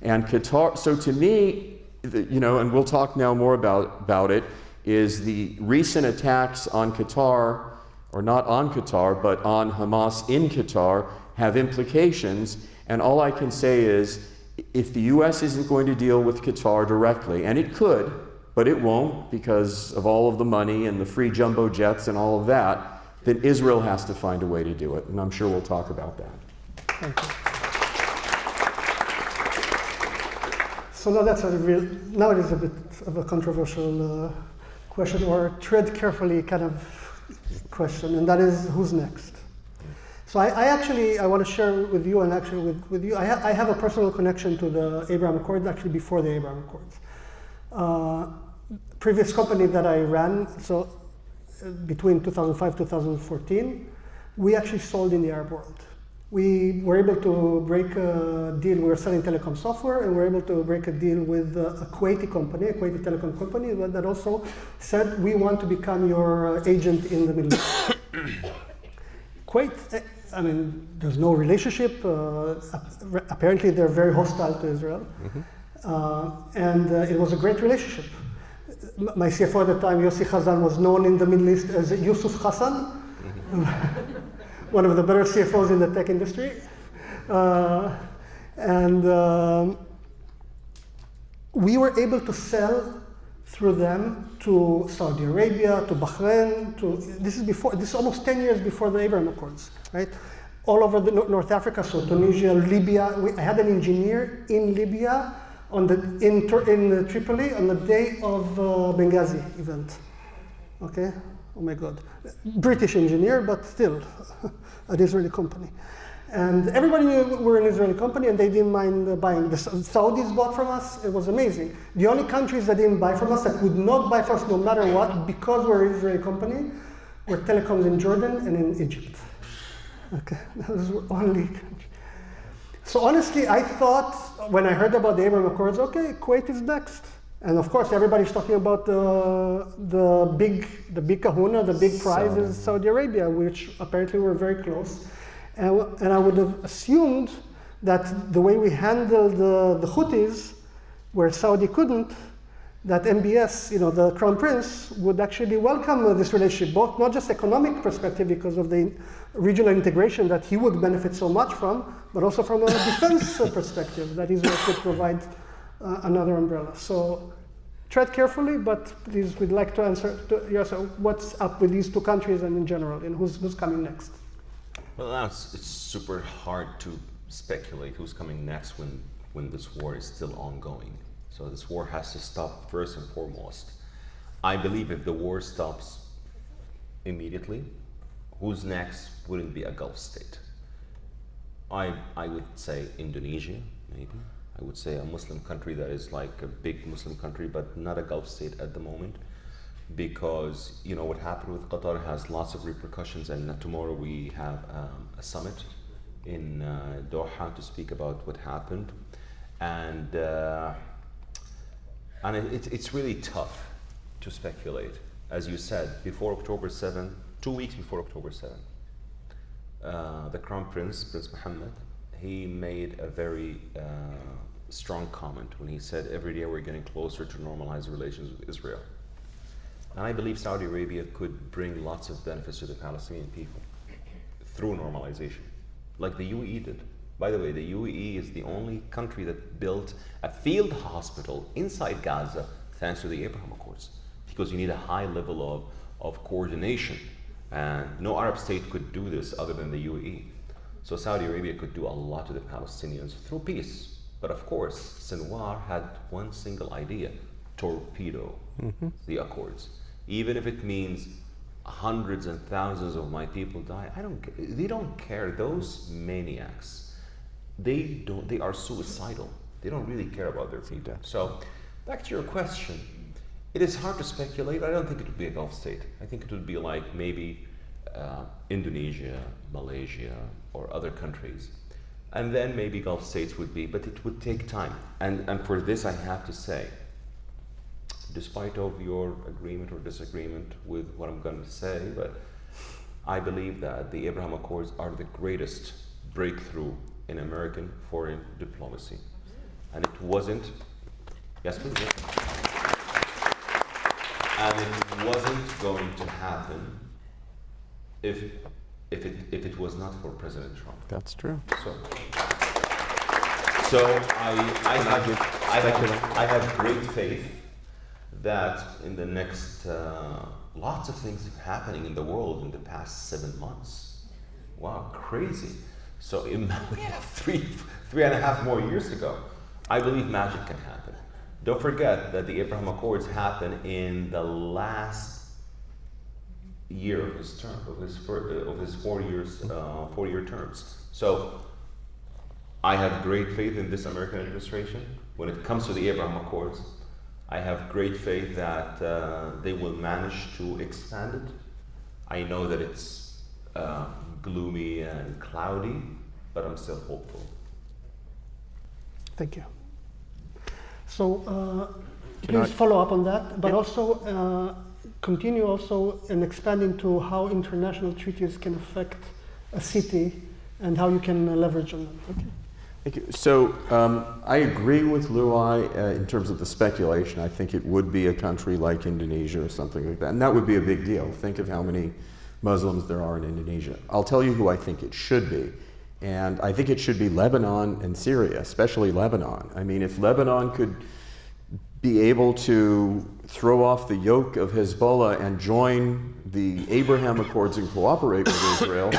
And Qatar, so to me, and we'll talk now more about it, is the recent attacks on Qatar, or not on Qatar, but on Hamas in Qatar, have implications. And all I can say is, if the US isn't going to deal with Qatar directly, and it could, but it won't because of all of the money and the free jumbo jets and all of that, then Israel has to find a way to do it. And I'm sure we'll talk about that. Thank you. So now now it is a bit of a controversial question, or tread carefully kind of question, and that is, who's next? So I want to share with you, and actually with you, I have a personal connection to the Abraham Accords, actually before the Abraham Accords. Previous company that I ran, so between 2005 2014, we actually sold in the Arab world. We were able to break a deal. We were selling telecom software, and we were able to break a deal with a Kuwaiti company, a Kuwaiti telecom company, that also said, we want to become your agent in the Middle East. Kuwait, I mean, there's no relationship. Apparently, they're very hostile to Israel. And it was a great relationship. My CFO at the time, Yossi Khazan, was known in the Middle East as Yusuf Hassan, one of the better CFOs in the tech industry. We were able to sell through them to Saudi Arabia, to Bahrain, this is almost 10 years before the Abraham Accords, right? All over the North Africa, so Tunisia, Libya. I had an engineer in Libya in Tripoli on the day of Benghazi event. Okay, oh my God, British engineer, but still an Israeli company. And everybody knew we were an Israeli company, and they didn't mind buying. The Saudis bought from us. It was amazing. The only countries that didn't buy from us, that would not buy from us no matter what, because we're an Israeli company, were telecoms in Jordan and in Egypt. Okay, those were only countries. So honestly, I thought, when I heard about the Abraham Accords, okay, Kuwait is next. And of course, everybody's talking about the big kahuna, the big prize is Saudi Arabia, which apparently we're very close. And I would have assumed that the way we handled the Houthis, where Saudi couldn't, that MBS, the Crown Prince, would actually welcome this relationship, both not just economic perspective because of the regional integration that he would benefit so much from, but also from a defense perspective, that Israel could provide another umbrella. So tread carefully, but please, we'd like to answer to yourself, what's up with these two countries and in general, and who's coming next? Well, now it's super hard to speculate who's coming next when this war is still ongoing. So this war has to stop first and foremost. I believe if the war stops immediately, who's next wouldn't be a Gulf state. I would say Indonesia, maybe. I would say a Muslim country that is like a big Muslim country, but not a Gulf state at the moment. Because what happened with Qatar has lots of repercussions, and tomorrow we have a summit in Doha to speak about what happened, and it's really tough to speculate. As you said, before October 7, 2 weeks before October 7, the Crown Prince, Prince Mohammed, he made a very strong comment when he said, every day we're getting closer to normalize relations with Israel. And I believe Saudi Arabia could bring lots of benefits to the Palestinian people through normalization, like the UAE did. By the way, the UAE is the only country that built a field hospital inside Gaza thanks to the Abraham Accords, because you need a high level of coordination, and no Arab state could do this other than the UAE. So Saudi Arabia could do a lot to the Palestinians through peace. But of course, Sinwar had one single idea: torpedo the Accords. Even if it means hundreds and thousands of my people die, they don't care. Those maniacs, they are suicidal. They don't really care about their people. So back to your question, it is hard to speculate. I don't think it would be a Gulf state. I think it would be like maybe Indonesia, Malaysia, or other countries. And then maybe Gulf states would be, but it would take time. And for this, I have to say, despite of your agreement or disagreement with what I'm going to say, but I believe that the Abraham Accords are the greatest breakthrough in American foreign diplomacy. And it wasn't, yes please? Yes. And it wasn't going to happen if it was not for President Trump. That's true. So I have great faith that in the next lots of things happening in the world in the past 7 months. Wow, crazy. So we have three and a half more years to go. I believe magic can happen. Don't forget that the Abraham Accords happened in the last year of his term, of his 4-year terms. So I have great faith in this American administration. When it comes to the Abraham Accords, I have great faith that they will manage to expand it. I know that it's gloomy and cloudy, but I'm still hopeful. Thank you. So Can I- please follow up on that, but also continue also and expand into how international treaties can affect a city and how you can leverage on them. Okay. Thank you. So I agree with Luai in terms of the speculation. I think it would be a country like Indonesia or something like that, and that would be a big deal. Think of how many Muslims there are in Indonesia. I'll tell you who I think it should be, and I think it should be Lebanon and Syria, especially Lebanon. I mean, if Lebanon could be able to throw off the yoke of Hezbollah and join the Abraham Accords and cooperate with Israel,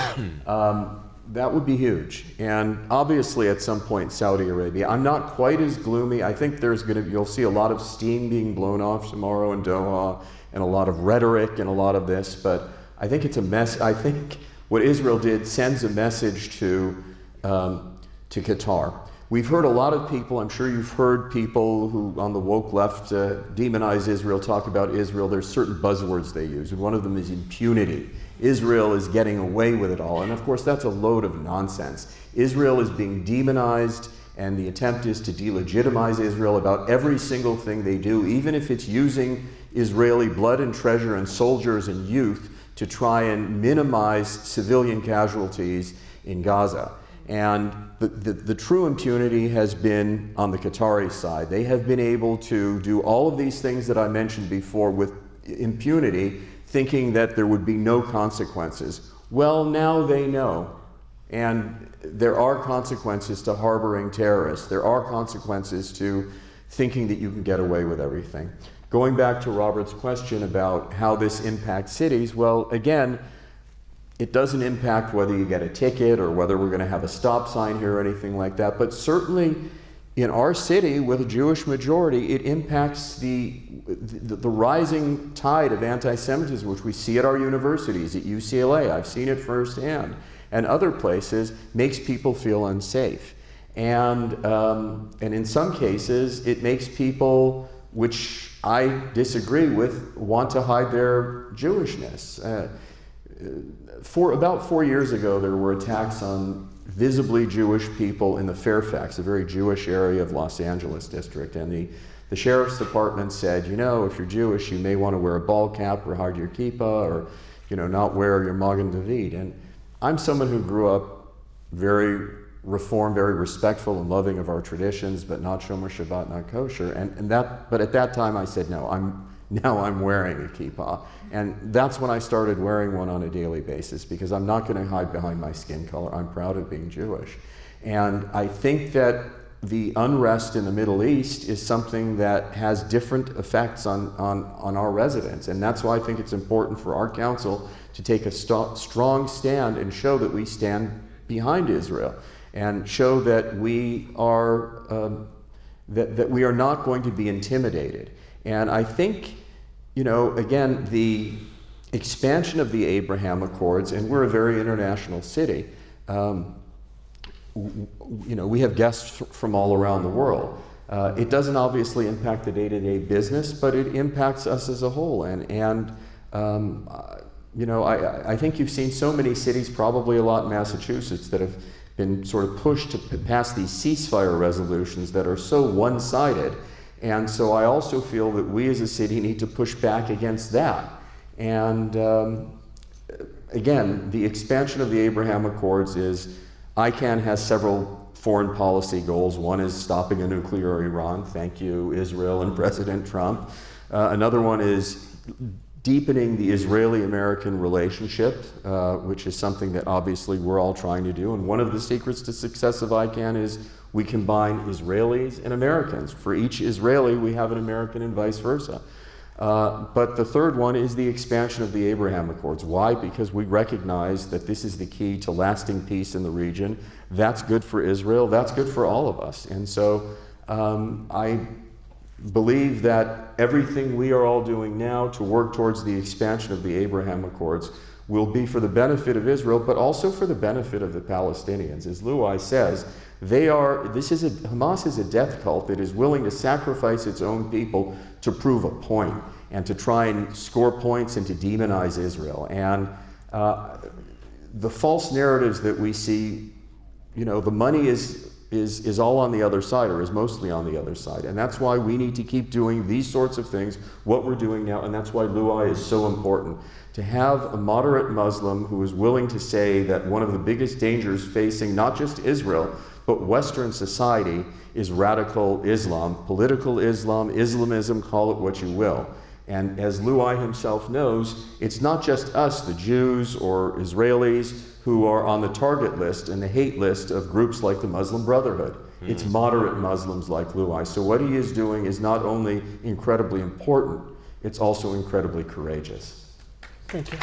that would be huge. And obviously at some point Saudi Arabia. I'm not quite as gloomy. I think you'll see a lot of steam being blown off tomorrow in Doha and a lot of rhetoric and a lot of this, but I think it's a mess. I think what Israel did sends a message to Qatar. We've heard a lot of people, I'm sure you've heard people who on the woke left demonize Israel, talk about Israel. There's certain buzzwords they use, and one of them is impunity. Israel is getting away with it all, and of course that's a load of nonsense. Israel is being demonized, and the attempt is to delegitimize Israel about every single thing they do, even if it's using Israeli blood and treasure and soldiers and youth to try and minimize civilian casualties in Gaza. And the true impunity has been on the Qatari side. They have been able to do all of these things that I mentioned before with impunity, thinking that there would be no consequences. Well, now they know. And there are consequences to harboring terrorists. There are consequences to thinking that you can get away with everything. Going back to Robert's question about how this impacts cities, well, again, it doesn't impact whether you get a ticket or whether we're going to have a stop sign here or anything like that. But certainly in our city with a Jewish majority, it impacts the rising tide of anti-Semitism, which we see at our universities, at UCLA. I've seen it firsthand. And other places, makes people feel unsafe. And in some cases, it makes people, which I disagree with, want to hide their Jewishness. About 4 years ago, there were attacks on visibly Jewish people in the Fairfax, a very Jewish area of Los Angeles district. And the sheriff's department said, you know, if you're Jewish, you may want to wear a ball cap or hide your kippah or, you know, not wear your Magen David. And I'm someone who grew up very reformed, very respectful and loving of our traditions, but not Shomer Shabbat, not kosher. But at that time I said, no, now I'm wearing a kippah. And that's when I started wearing one on a daily basis, because I'm not going to hide behind my skin color. I'm proud of being Jewish. And I think that the unrest in the Middle East is something that has different effects on our residents. And that's why I think it's important for our council to take a strong stand and show that we stand behind Israel and show that we are that we are not going to be intimidated. And I think, you know, again, the expansion of the Abraham Accords, and we're a very international city. You know, we have guests from all around the world. It doesn't obviously impact the day-to-day business, but it impacts us as a whole. And you know, I think you've seen so many cities, probably a lot in Massachusetts, that have been sort of pushed to pass these ceasefire resolutions that are so one-sided. And so I also feel that we as a city need to push back against that. And again, the expansion of the Abraham Accords is, ICANN has several foreign policy goals. One is stopping a nuclear Iran. Thank you, Israel and President Trump. Another one is deepening the Israeli-American relationship, which is something that obviously we're all trying to do. And one of the secrets to success of ICANN is we combine Israelis and Americans. For each Israeli, we have an American and vice versa. But the third one is the expansion of the Abraham Accords. Why? Because we recognize that this is the key to lasting peace in the region. That's good for Israel. That's good for all of us. And so I believe that everything we are all doing now to work towards the expansion of the Abraham Accords will be for the benefit of Israel, but also for the benefit of the Palestinians. As Luai says, Hamas is a death cult that is willing to sacrifice its own people to prove a point and to try and score points and to demonize Israel. And the false narratives that we see, the money is all on the other side, or is mostly on the other side. And that's why we need to keep doing these sorts of things, what we're doing now, and that's why Luai is so important. To have a moderate Muslim who is willing to say that one of the biggest dangers facing not just Israel, but Western society is radical Islam, political Islam, Islamism, call it what you will. And as Luai himself knows, it's not just us, the Jews or Israelis, who are on the target list and the hate list of groups like the Muslim Brotherhood. It's moderate Muslims like Luai. So what he is doing is not only incredibly important, it's also incredibly courageous. Thank you.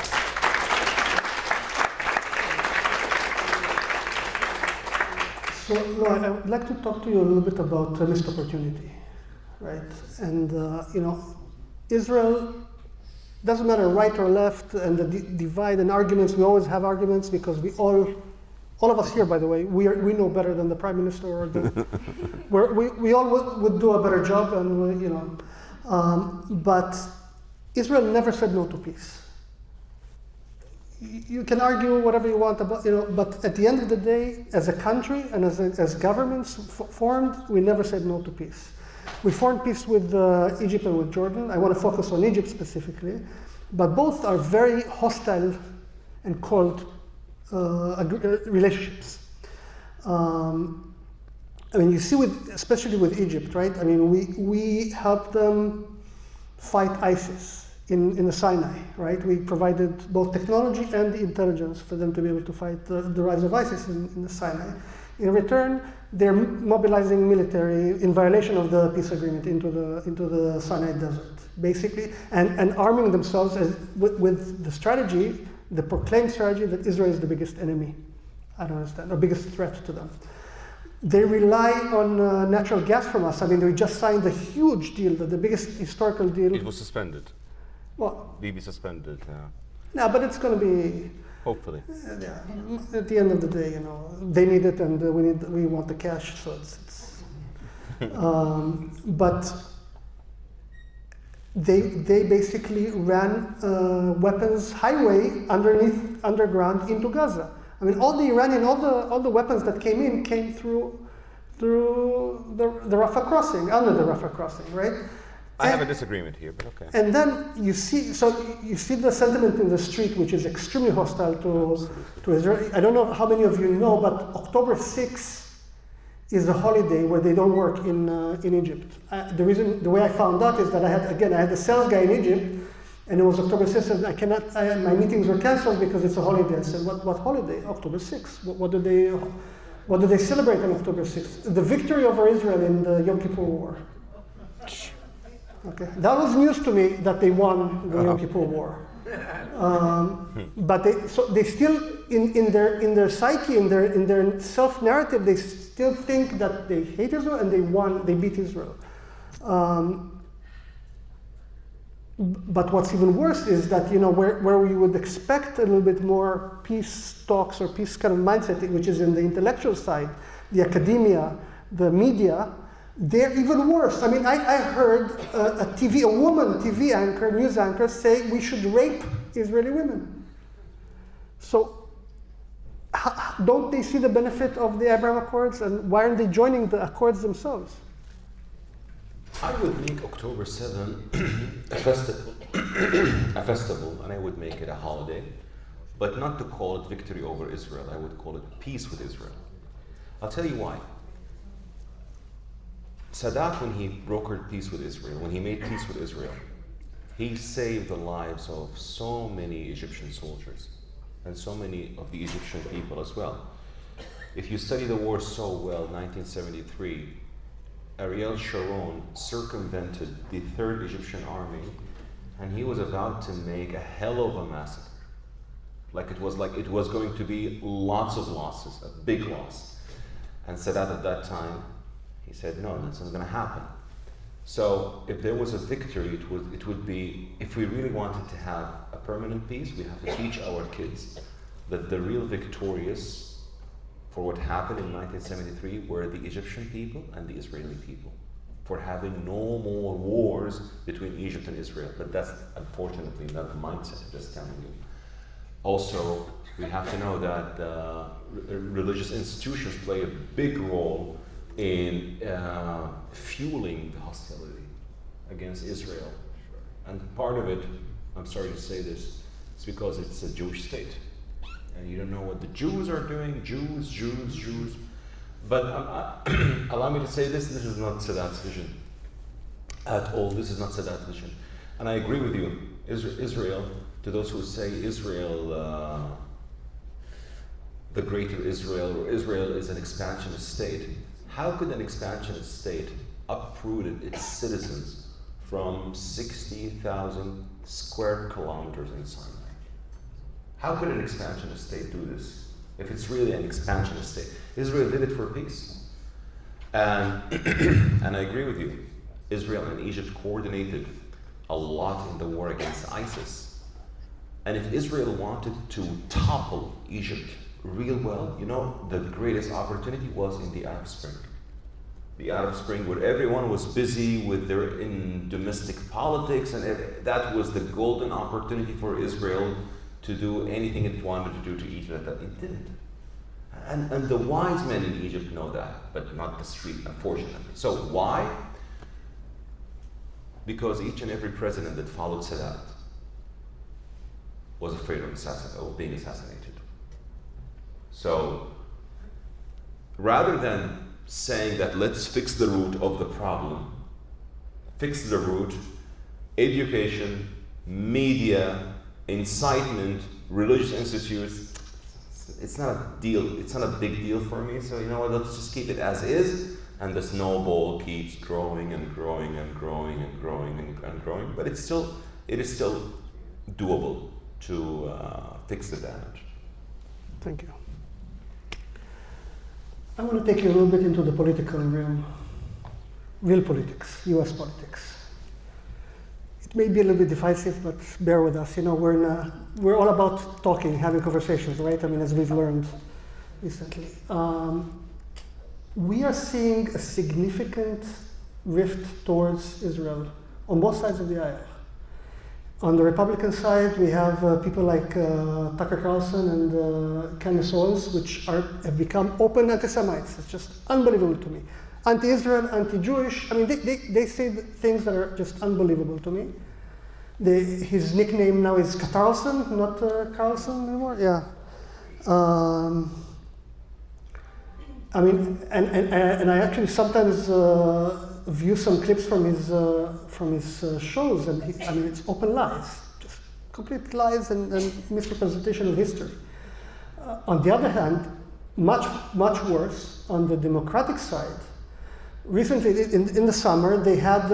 So, I would like to talk to you a little bit about missed opportunity, right? And, Israel, doesn't matter right or left, and the divide and arguments, we always have arguments because we all of us here, by the way, we know better than the Prime Minister or we all would do a better job, and but Israel never said no to peace. You can argue whatever you want about, but at the end of the day, as a country and as governments formed, we never said no to peace. We formed peace with Egypt and with Jordan. I want to focus on Egypt specifically, but both are very hostile and cold relationships. You see, especially with Egypt, right? We helped them fight ISIS in the Sinai, right? We provided both technology and the intelligence for them to be able to fight the rise of ISIS in the Sinai. In return, they're mobilizing military in violation of the peace agreement into the Sinai desert, basically, and arming themselves with the strategy, the proclaimed strategy that Israel is the biggest enemy. I don't understand, or biggest threat to them. They rely on natural gas from us. They just signed a huge deal, the biggest historical deal. It was suspended. Well, Bibi suspended. No, but it's going to be. Hopefully. Yeah. At the end of the day, they need it, and we want the cash. So it's but they basically ran weapons highway underground into Gaza. All the Iranian, all the weapons that came through the Rafah crossing, under the Rafah crossing, right? I have a disagreement here, but okay. And then you see the sentiment in the street, which is extremely hostile to Israel. I don't know how many of you know, but October 6th is a holiday where they don't work in Egypt. The way I found out is that I had a sales guy in Egypt, and it was October 6th, and my meetings were canceled because it's a holiday. I said, what holiday? October 6th. What do they celebrate on October 6th? The victory over Israel in the Yom Kippur War. Okay, that was news to me that they won the Yom Kippur War. But they still in their psyche, in their self-narrative, they still think that they hate Israel and they beat Israel. But what's even worse is that where we would expect a little bit more peace talks or peace kind of mindset, which is in the intellectual side, the academia, the media. They're even worse. I heard a woman TV anchor, news anchor, say we should rape Israeli women. So don't they see the benefit of the Abraham Accords, and why aren't they joining the Accords themselves? I would make October 7 a festival, and I would make it a holiday, but not to call it victory over Israel. I would call it peace with Israel. I'll tell you why. Sadat, when he brokered peace with Israel, when he made peace with Israel, he saved the lives of so many Egyptian soldiers and so many of the Egyptian people as well. If you study the war so well, 1973, Ariel Sharon circumvented the 3rd Egyptian army, and he was about to make a hell of a massacre. Like it was going to be lots of losses, a big loss. And Sadat at that time, he said, no, that's not going to happen. So if there was a victory, it would be, if we really wanted to have a permanent peace, we have to teach our kids that the real victorious for what happened in 1973 were the Egyptian people and the Israeli people, for having no more wars between Egypt and Israel. But that's unfortunately not the mindset, I'm just telling you. Also, we have to know that religious institutions play a big role in fueling the hostility against Israel. And part of it, I'm sorry to say this, is because it's a Jewish state. And you don't know what the Jews are doing, Jews. But allow me to say this is not Sadat's vision at all. This is not Sadat's vision. And I agree with you. Israel, to those who say Israel, the greater Israel, or Israel is an expansionist state, how could an expansionist state uprooted its citizens from 60,000 square kilometers in Sinai? How could an expansionist state do this if it's really an expansionist state? Israel did it for peace. And I agree with you. Israel and Egypt coordinated a lot in the war against ISIS. And if Israel wanted to topple Egypt real well, you know, the greatest opportunity was in the Arab Spring. The Arab Spring, where everyone was busy with their domestic politics, and that was the golden opportunity for Israel to do anything it wanted to do to Egypt that it didn't. And the wise men in Egypt know that, but not the street, unfortunately. So why? Because each and every president that followed Sadat was afraid of being assassinated. So rather than saying that let's fix the root of the problem, fix the root, education, media, incitement, religious institutes, it's not a deal, it's not a big deal for me, so you know what, let's just keep it as is, and the snowball keeps growing and growing and growing and growing and growing, but it is still doable to fix the damage. Thank you. I want to take you a little bit into the political realm, real politics, US politics. It may be a little bit divisive, but bear with us. You know, we're all about talking, having conversations, right? I mean, as we've learned recently. We are seeing a significant rift towards Israel on both sides of the aisle. On the Republican side, we have people like Tucker Carlson and Candace Owens, which have become open anti-Semites. It's just unbelievable to me. Anti-Israel, anti-Jewish. I mean, they say things that are just unbelievable to me. His nickname now is Catarlson, not Carlson anymore. Yeah. I mean, and I actually sometimes view some clips from his shows, and I mean, it's open lies, just complete lies and misrepresentation of history. On the other hand, much worse on the Democratic side. Recently, in the summer, they had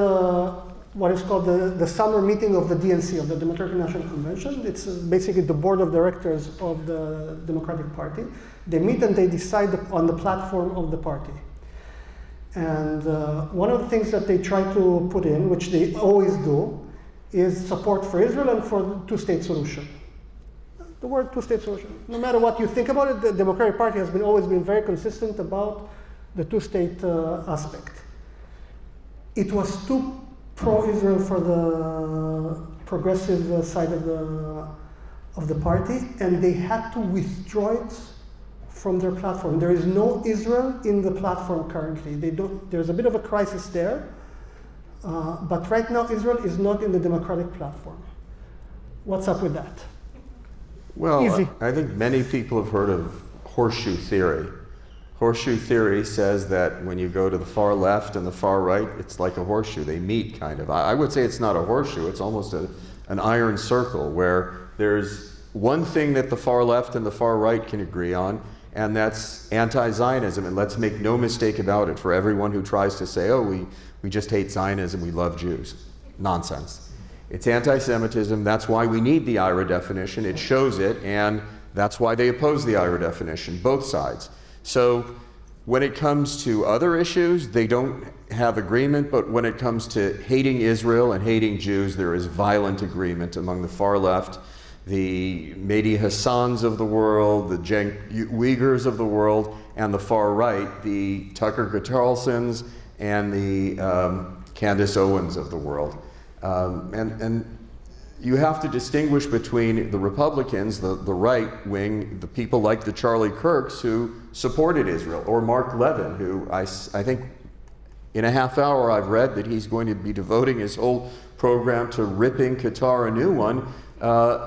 what is called the summer meeting of the DNC, of the Democratic National Convention. It's basically the board of directors of the Democratic Party. They meet and they decide on the platform of the party. And one of the things that they try to put in, which they always do, is support for Israel and for the two-state solution. The word two-state solution. No matter what you think about it, the Democratic Party has always been very consistent about the two-state aspect. It was too pro-Israel for the progressive side of the party, and they had to withdraw it from their platform. There is no Israel in the platform currently. There's a bit of a crisis there, but right now Israel is not in the Democratic platform. What's up with that? Well, Easy. I think many people have heard of horseshoe theory. horseshoe theory says that when you go to the far left and the far right, it's like a horseshoe. They meet, kind of. I would say it's not a horseshoe. It's almost an iron circle where there's one thing that the far left and the far right can agree on, and that's anti-Zionism. And let's make no mistake about it, for everyone who tries to say, oh, we just hate Zionism, we love Jews. Nonsense. It's anti-Semitism. That's why we need the IRA definition. It shows it, and that's why they oppose the IRA definition, both sides. So when it comes to other issues, they don't have agreement, but when it comes to hating Israel and hating Jews, there is violent agreement among the far left, the Mehdi Hassans of the world, the Uyghurs of the world, and the far right, the Tucker Carlsons and the Candace Owens of the world. And you have to distinguish between the Republicans, the right wing, the people like the Charlie Kirks who supported Israel, or Mark Levin, who I think in a half hour I've read that he's going to be devoting his whole program to ripping Qatar a new one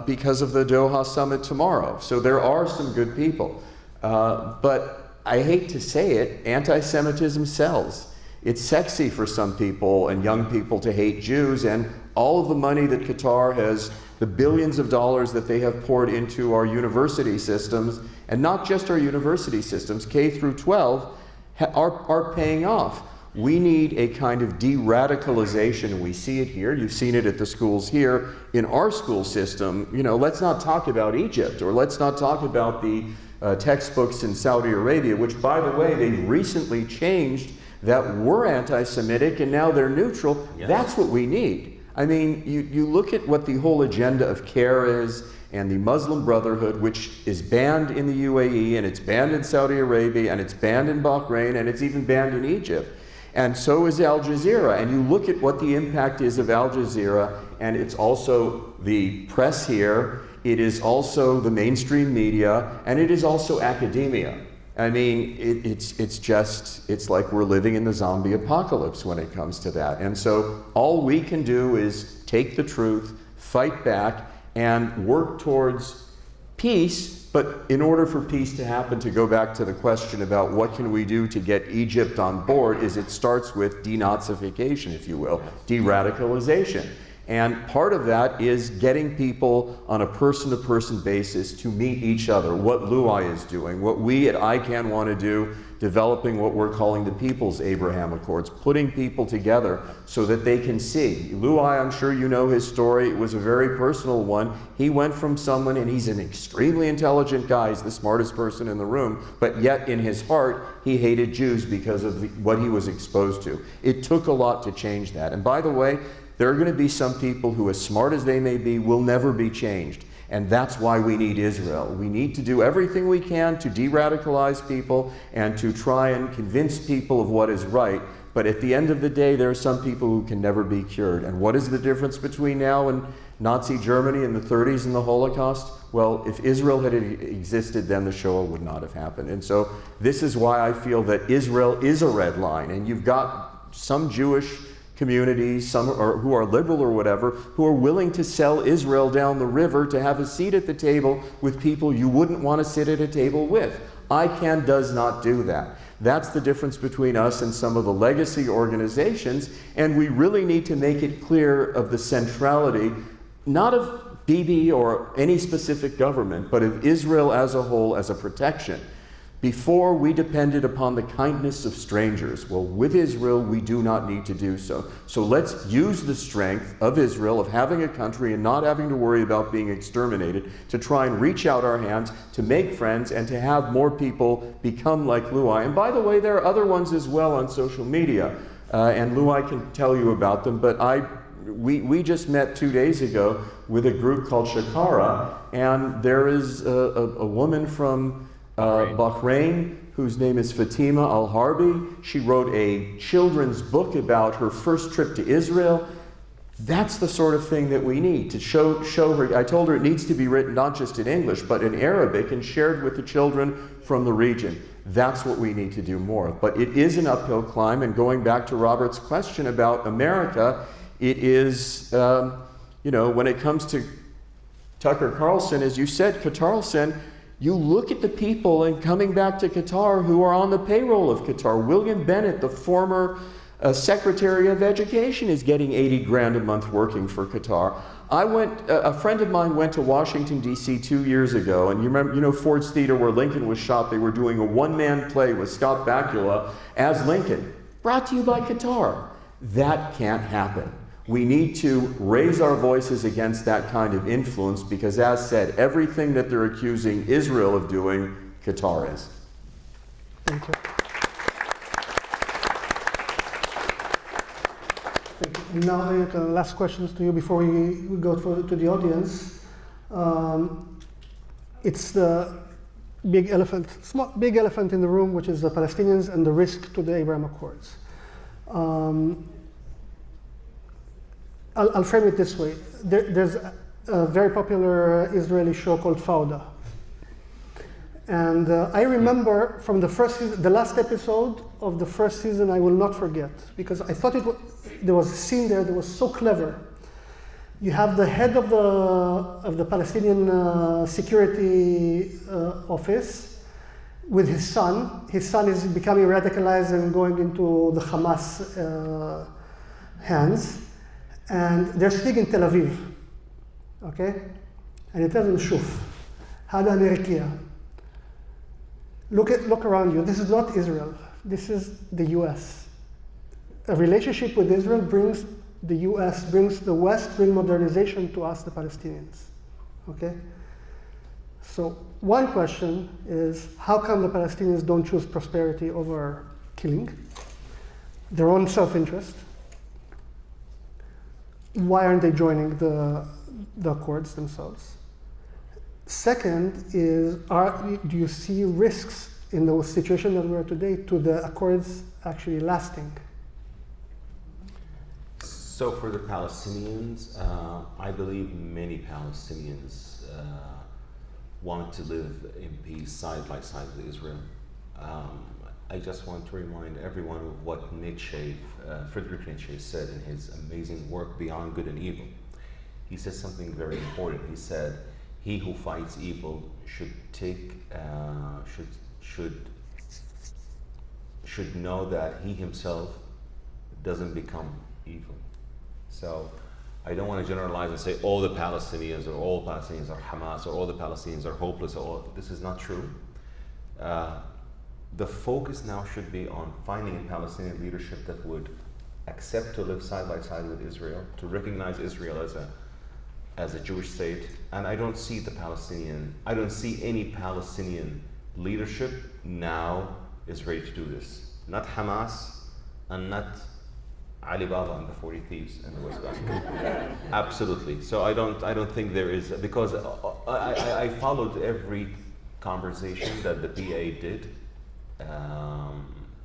because of the Doha summit tomorrow. So there are some good people. But I hate to say it, anti-Semitism sells. It's sexy for some people and young people to hate Jews, and all of the money that Qatar has, the billions of dollars that they have poured into our university systems, and not just our university systems, K through 12, are paying off. We need a kind of de-radicalization, and we see it here. You've seen it at the schools here. In our school system, let's not talk about Egypt, or let's not talk about the textbooks in Saudi Arabia, which, by the way, they've recently changed that were anti-Semitic and now they're neutral. Yes. That's what we need. I mean, you look at what the whole agenda of CARE is, and the Muslim Brotherhood, which is banned in the UAE, and it's banned in Saudi Arabia, and it's banned in Bahrain, and it's even banned in Egypt. And so is Al Jazeera. And you look at what the impact is of Al Jazeera, and it's also the press here, it is also the mainstream media, and it is also academia. I mean, it's like we're living in the zombie apocalypse when it comes to that. And so all we can do is take the truth, fight back, and work towards peace. But in order for peace to happen, to go back to the question about what can we do to get Egypt on board, is it starts with denazification, if you will, de-radicalization. And part of that is getting people on a person-to-person basis to meet each other, what Luai is doing, what we at ICANN want to do, developing what we're calling the People's Abraham Accords, putting people together so that they can see. Luai, I'm sure you know his story. It was a very personal one. He went from someone, and he's an extremely intelligent guy, he's the smartest person in the room, but yet in his heart, he hated Jews because of what he was exposed to. It took a lot to change that. And by the way, there are going to be some people who, as smart as they may be, will never be changed. And that's why we need Israel. We need to do everything we can to de-radicalize people and to try and convince people of what is right. But at the end of the day, there are some people who can never be cured. And what is the difference between now and Nazi Germany in the 30s and the Holocaust? Well, if Israel had existed, then the Shoah would not have happened. And so this is why I feel that Israel is a red line. And you've got some Jewish communities, some who are liberal or whatever, who are willing to sell Israel down the river to have a seat at the table with people you wouldn't want to sit at a table with. ICANN does not do that. That's the difference between us and some of the legacy organizations, and we really need to make it clear of the centrality, not of Bibi or any specific government, but of Israel as a whole as a protection. Before, we depended upon the kindness of strangers. Well, with Israel, we do not need to do so. So let's use the strength of Israel, of having a country and not having to worry about being exterminated, to try and reach out our hands, to make friends, and to have more people become like Luai. And by the way, there are other ones as well on social media, and Luai can tell you about them, but we just met 2 days ago with a group called Shakara, and there is a woman from Bahrain, whose name is Fatima Al-Harbi. She wrote a children's book about her first trip to Israel. That's the sort of thing that we need to show her. I told her it needs to be written not just in English, but in Arabic and shared with the children from the region. That's what we need to do more of. But it is an uphill climb, and going back to Robert's question about America, it is, when it comes to Tucker Carlson, as you said, Carlson, You look at the people and coming back to Qatar who are on the payroll of Qatar. William Bennett, the former Secretary of Education, is getting 80 grand a month working for Qatar. A friend of mine went to Washington, D.C. 2 years ago, and you know Ford's Theater where Lincoln was shot, they were doing a one-man play with Scott Bakula as Lincoln, brought to you by Qatar. That can't happen. We need to raise our voices against that kind of influence because, as said, everything that they're accusing Israel of doing, Qatar is. Thank you. Thank you. And now, last questions to you before we go to the audience. It's the big elephant in the room, which is the Palestinians and the risk to the Abraham Accords. I'll frame it this way. There's a very popular Israeli show called Fauda. And I remember from the last episode of the first season, I will not forget, because I thought there was a scene there that was so clever. You have the head of the Palestinian security office with his son. His son is becoming radicalized and going into the Hamas hands. And they're sitting in Tel Aviv, okay? And he tells them, Shuf, Hada Amerikia. Look around you. This is not Israel. This is the US. A relationship with Israel brings the US, brings the West, brings modernization to us, the Palestinians, okay? So one question is, how come the Palestinians don't choose prosperity over killing? Their own self-interest. Why aren't they joining the accords themselves? Second is, do you see risks in the situation that we are today to the accords actually lasting? So for the Palestinians, I believe many Palestinians want to live in peace side by side with Israel. I just want to remind everyone of what Friedrich Nietzsche said in his amazing work, Beyond Good and Evil. He says something very important. He said, he who fights evil should know that he himself doesn't become evil. So I don't want to generalize and say all the Palestinians or all Palestinians are Hamas or all the Palestinians are hopeless. This is not true. The focus now should be on finding a Palestinian leadership that would accept to live side by side with Israel, to recognize Israel as a Jewish state. And I don't see any Palestinian leadership now is ready to do this. Not Hamas and not Alibaba and the 40 Thieves in the West Bank. Absolutely. So I don't think there is, because I followed every conversation that the PA did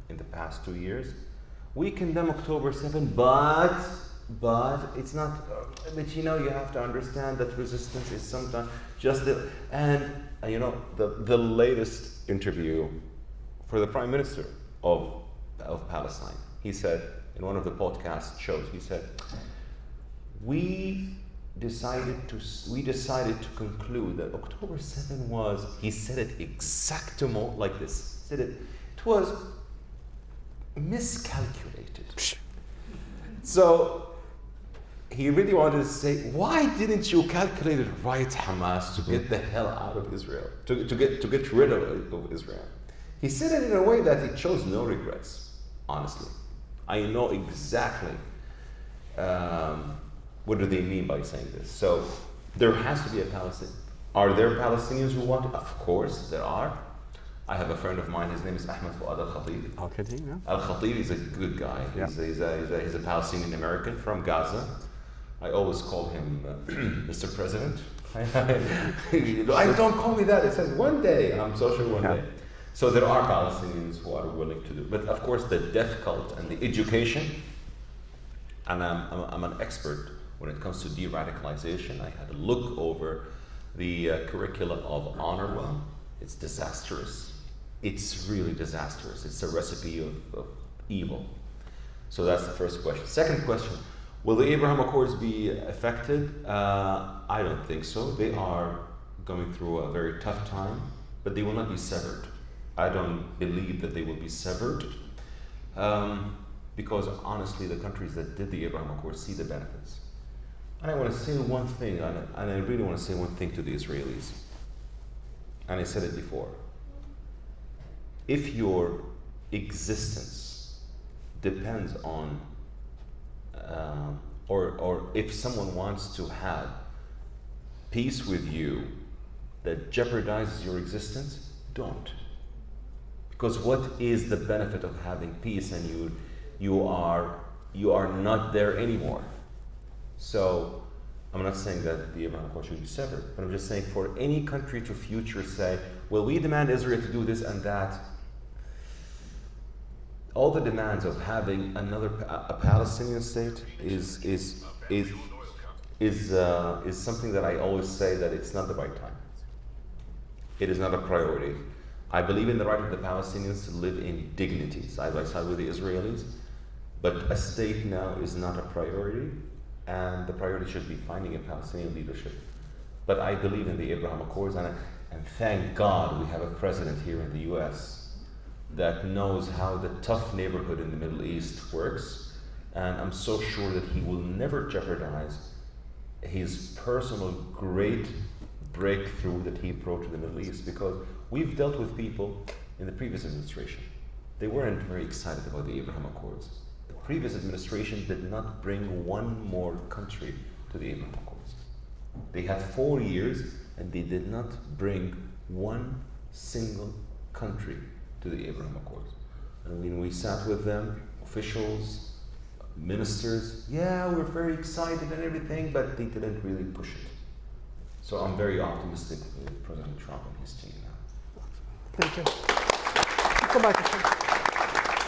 in the past 2 years. We condemn October 7, but it's not. But you have to understand that resistance is sometimes just the latest interview for the Prime Minister of Palestine. He said in one of the podcast shows, he said, we decided to conclude that October 7 was, he said it exactement like this. It was miscalculated. So he really wanted to say, why didn't you calculate it right, Hamas, to get the hell out of Israel, to get rid of Israel? He said it in a way that it shows no regrets, honestly. I know exactly what do they mean by saying this. So there has to be a Palestinian. Are there Palestinians who want it? Of course, there are. I have a friend of mine, his name is Ahmed Fuad Al-Khatib. Al-Khatib, yeah. Al-Khatib is a good guy. Yeah. He's a Palestinian American from Gaza. I always call him Mr. President. I don't call me that. It says one day, I'm so sure one day. So there are Palestinians who are willing to do. But of course, the death cult and the education, and I'm an expert when it comes to de-radicalization. I had a look over the curriculum of UNRWA. It's disastrous. It's really disastrous. It's a recipe of evil. So that's the first question. Second question, will the Abraham Accords be affected? I don't think so. They are going through a very tough time. but they will not be severed. I don't believe that they will be severed, because honestly, the countries that did the Abraham Accords see the benefits. And I want to say one thing, and I really want to say one thing to the Israelis, and I said it before. If your existence depends on, or if someone wants to have peace with you that jeopardizes your existence, don't. Because what is the benefit of having peace and you are not there anymore? So I'm not saying that the Abraham Accords should be severed, but I'm just saying for any country to future say, well, we demand Israel to do this and that. All the demands of having a Palestinian state is something that I always say that it's not the right time. It is not a priority. I believe in the right of the Palestinians to live in dignity, side by side with the Israelis, but a state now is not a priority, and the priority should be finding a Palestinian leadership. But I believe in the Abraham Accords, and thank God we have a president here in the US that knows how the tough neighborhood in the Middle East works, and I'm so sure that he will never jeopardize his personal great breakthrough that he brought to the Middle East, because we've dealt with people in the previous administration. They weren't very excited about the Abraham Accords. The previous administration did not bring one more country to the Abraham Accords. They had 4 years and they did not bring one single country to the Abraham Accords. And when we sat with them, officials, ministers, yeah, we're very excited and everything, but they didn't really push it. So I'm very optimistic with President Trump and his team now. Thank you. Keep the microphone.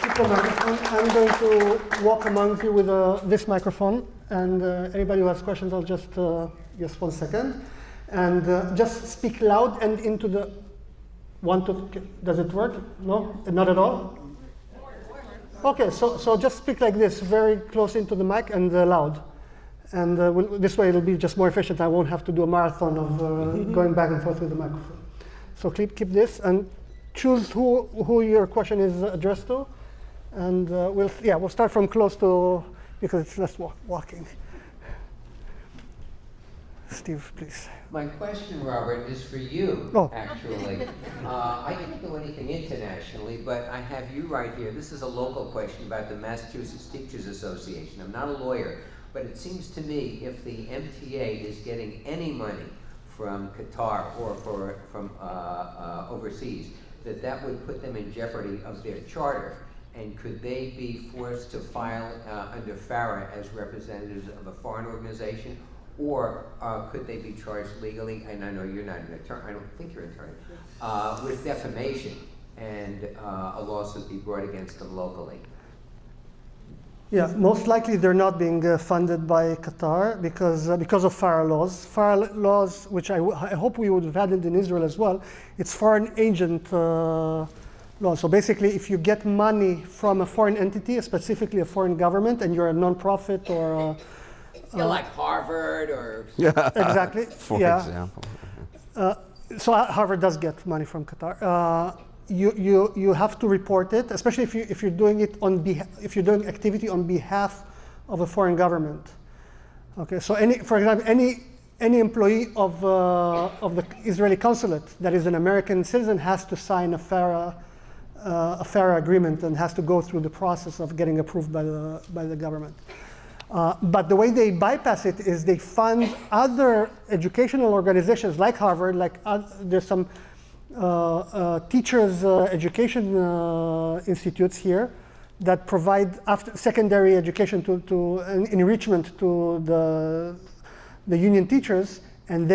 Keep the microphone. I'm going to walk among you with this microphone, and anybody who has questions, I'll just 1 second, and just speak loud and into the. Does it work? No, not at all. Okay, so just speak like this, very close into the mic and loud. And this way it'll be just more efficient. I won't have to do a marathon of going back and forth with the microphone. So keep this and choose who your question is addressed to. And we'll start from close to, because it's less walking. Steve, please. My question, Robert, is for you, actually. I can't do anything internationally, but I have you right here. This is a local question about the Massachusetts Teachers Association. I'm not a lawyer, but it seems to me if the MTA is getting any money from Qatar or from overseas, that would put them in jeopardy of their charter. And could they be forced to file under FARA as representatives of a foreign organization? Or could they be charged legally, and I know you're not an attorney, I don't think you're an attorney, with defamation and a lawsuit be brought against them locally? Yeah, most likely they're not being funded by Qatar because of FARA laws. FARA laws, which I hope we would have had it in Israel as well, it's foreign agent law. So basically, if you get money from a foreign entity, specifically a foreign government, and you're a non-profit or like Harvard or... Exactly. For example. So Harvard does get money from Qatar. You have to report it, especially if you're doing it if you're doing activity on behalf of a foreign government. Okay. So for example, any employee of the Israeli consulate that is an American citizen has to sign a FARA agreement and has to go through the process of getting approved by the government. But the way they bypass it is they fund other educational organizations like Harvard, there's some teachers education institutes here that provide secondary education to enrichment to the union teachers, and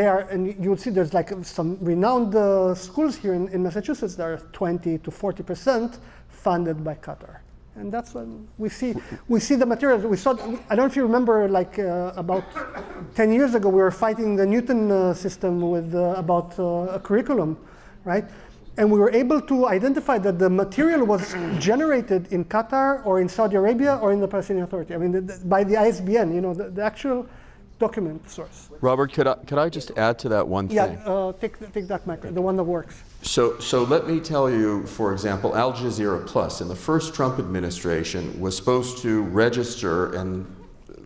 you would see there's like some renowned schools here in Massachusetts that are 20 to 40% funded by Qatar. And that's when we see the materials. I don't know if you remember, about 10 years ago, we were fighting the Newton system about a curriculum, right? And we were able to identify that the material was generated in Qatar or in Saudi Arabia or in the Palestinian Authority. I mean, by the ISBN, the actual document source. Robert, could I just add to that one thing? Yeah, take that micro, the one that works. So let me tell you, for example, Al Jazeera Plus in the first Trump administration was supposed to register, and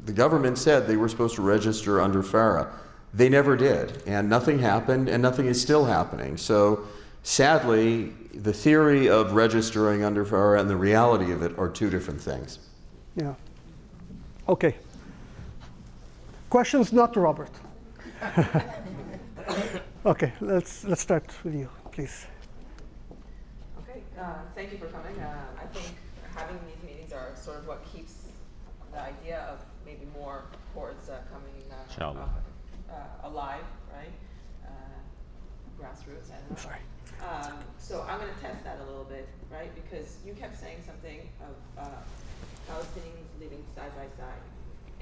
the government said they were supposed to register under FARA. They never did, and nothing happened, and nothing is still happening. So sadly, the theory of registering under FARA and the reality of it are two different things. Yeah. Okay. Questions not to Robert. Okay, let's start with you, please. Okay, thank you for coming. I think having these meetings are sort of what keeps the idea of maybe more chords coming alive, right? Grassroots, I don't know. I'm sorry. So I'm going to test that a little bit, right? Because you kept saying something of Palestinians living side by side.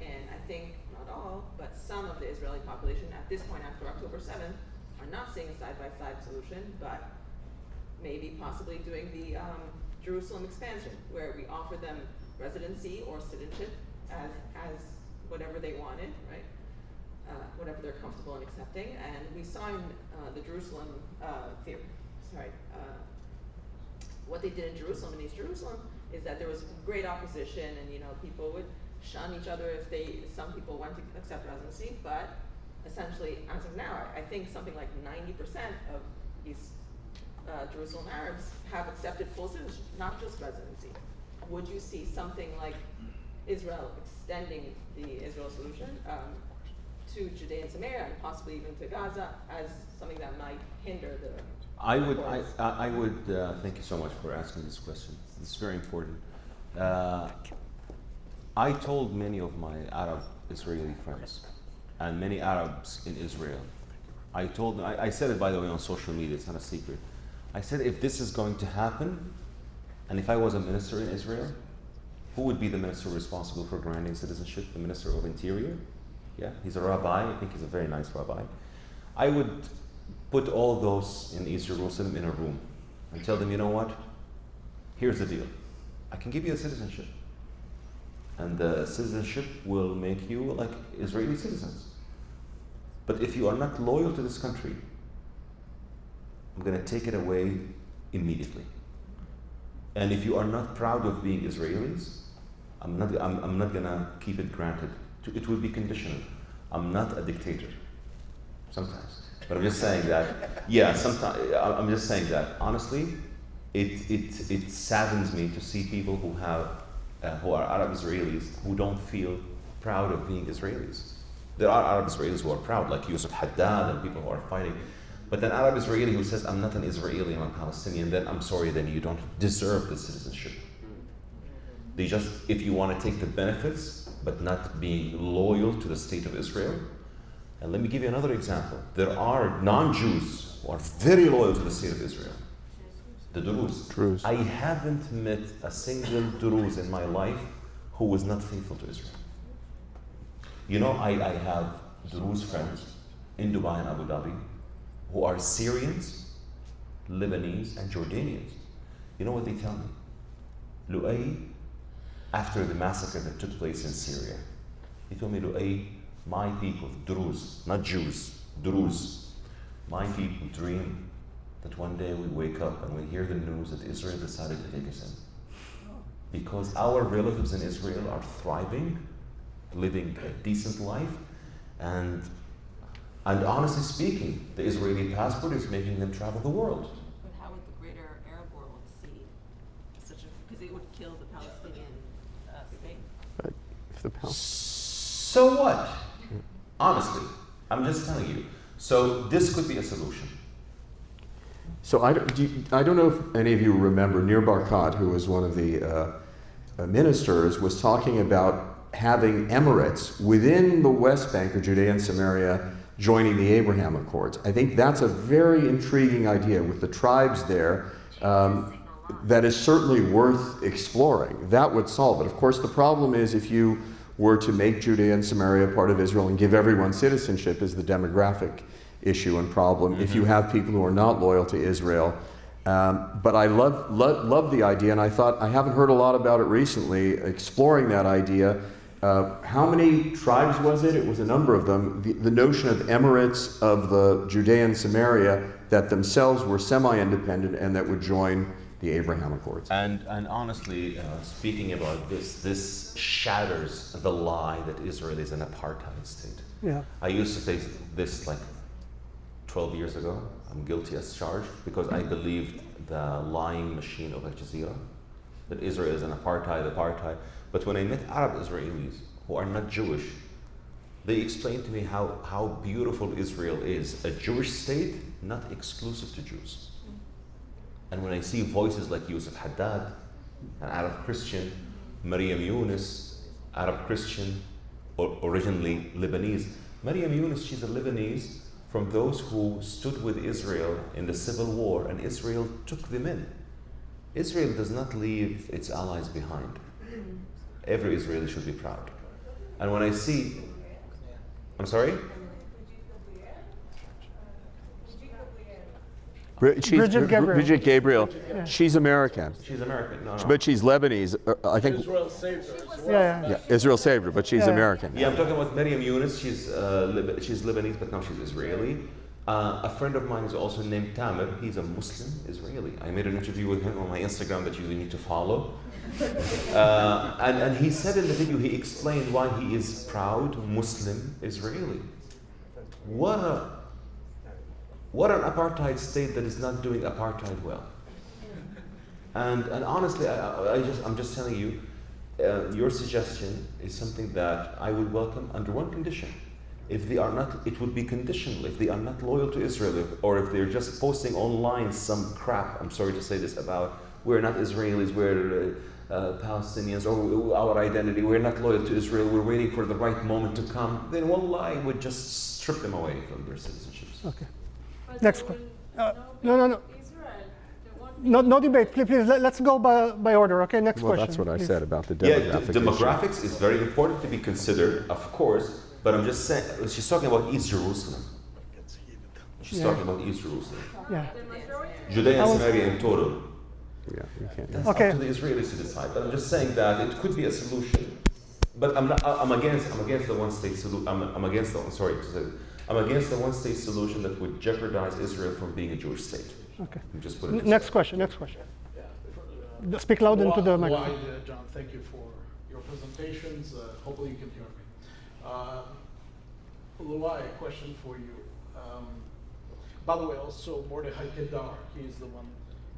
And I think not all, but some of the Israeli population at this point after October 7th are not seeing a side-by-side solution, but maybe possibly doing the Jerusalem expansion, where we offer them residency or citizenship as whatever they wanted, right? Whatever they're comfortable in accepting. And we saw in the Jerusalem theory, what they did in Jerusalem, in East Jerusalem, is that there was great opposition, and people would shun each other if some people went to accept residency, but essentially, as of now, I think something like 90% of these Jerusalem Arabs have accepted full citizenship, not just residency. Would you see something like Israel extending the Israel solution to Judea and Samaria, and possibly even to Gaza, as something that might hinder the I would thank you so much for asking this question. It's very important. I told many of my Arab Israeli friends and many Arabs in Israel, I said it, by the way, on social media, it's not a secret. I said, if this is going to happen, and if I was a minister in Israel, who would be the minister responsible for granting citizenship? The Minister of Interior? Yeah, he's a rabbi. I think he's a very nice rabbi. I would put all those in East Jerusalem in a room and tell them, you know what? Here's the deal. I can give you a citizenship. And the citizenship will make you like Israeli citizens. But if you are not loyal to this country, I'm going to take it away immediately. And if you are not proud of being Israelis, I'm not going to keep it granted. It will be conditional. I'm not a dictator. Sometimes. But I'm just saying that, yeah, sometimes, I'm just saying that, honestly, it saddens me to see people who are Arab Israelis who don't feel proud of being Israelis. There are Arab Israelis who are proud, like Yusuf Haddad and people who are fighting. But an Arab Israeli who says, I'm not an Israeli, I'm a Palestinian, then I'm sorry, then you don't deserve the citizenship. If you want to take the benefits, but not being loyal to the state of Israel. And let me give you another example. There are non-Jews who are very loyal to the state of Israel. The Druze. I haven't met a single Druze in my life who was not faithful to Israel. I have Druze friends in Dubai and Abu Dhabi who are Syrians, Lebanese, and Jordanians. You know what they tell me? Lu'ay, after the massacre that took place in Syria, he told me, Lu'ay, my people, Druze, not Jews, Druze, my people dream that one day we wake up and we hear the news that Israel decided to take us in. Because our relatives in Israel are thriving, living a decent life, and honestly speaking, the Israeli passport is making them travel the world. But how would the greater Arab world see because it would kill the Palestinian state? So what? Honestly, I'm just telling you. So this could be a solution. So I don't know if any of you remember Nir Barkat, who was one of the ministers, was talking about having emirates within the West Bank of Judea and Samaria joining the Abraham Accords. I think that's a very intriguing idea with the tribes there. That is certainly worth exploring. That would solve it. Of course, the problem is if you were to make Judea and Samaria part of Israel and give everyone citizenship is the demographic issue and problem. If you have people who are not loyal to Israel. But I love the idea, and I thought, I haven't heard a lot about it recently, exploring that idea. how many tribes was it? It was a number of them. The notion of emirates of the Judea and Samaria that themselves were semi-independent and that would join the Abraham Accords. And honestly, speaking about this shatters the lie that Israel is an apartheid state. Yeah. I used to say this like 12 years ago. I'm guilty as charged because I believed the lying machine of Al Jazeera that Israel is an apartheid. But when I met Arab Israelis who are not Jewish, they explained to me how beautiful Israel is. A Jewish state, not exclusive to Jews. And when I see voices like Yusuf Haddad, an Arab Christian, Maryam Yunus, Arab Christian, or originally Lebanese. Maryam Yunus, she's a Lebanese from those who stood with Israel in the civil war, and Israel took them in. Israel does not leave its allies behind. Every Israeli should be proud. And when I see, I'm sorry? Bridget Gabriel. Bridget Gabriel. She's American, She's American. No. but she's Lebanese. I think. Israel saved her as well. Yeah. Israel saved her, but she's Yeah. American. Yeah, I'm talking about Maryam Yunus. She's Lebanese, but now she's Israeli. A friend of mine is also named Tamer. He's a Muslim Israeli. I made an interview with him on my Instagram that you need to follow. And he said in the video, he explained why he is proud Muslim Israeli. What an apartheid state that is not doing apartheid well. And honestly, I'm just telling you, your suggestion is something that I would welcome under one condition. If they are not, it would be conditional. If they are not loyal to Israel, or if they're just posting online some crap, I'm sorry to say this, about we're not Israelis, we're Palestinians, or our identity, we're not loyal to Israel, we're waiting for the right moment to come, then wallah, I would just strip them away from their citizenships. Okay. Next question. No. No debate. Please, let's go by order. Okay. Next Well, question. that's what I please. said about the Yeah, demographic issue. demographics is very important to be considered, of course, but I'm just saying, she's talking about East Jerusalem. She's Yeah. talking about East Jerusalem. Yeah. Judea and Samaria in total. Yeah, you can't. That's Okay. up to the Israelis to decide. But I'm just saying that it could be a solution. But I'm against the one-state solution. I'm against the one-state solution that would jeopardize Israel from being a Jewish state. Okay. Just put it this Next way. question. Next question. Yeah. Speak loud into the Why, microphone. John, thank you for your presentations. Hopefully you can hear me. Luai, a question for you. By the way, also Mordechai Kedar, he's the one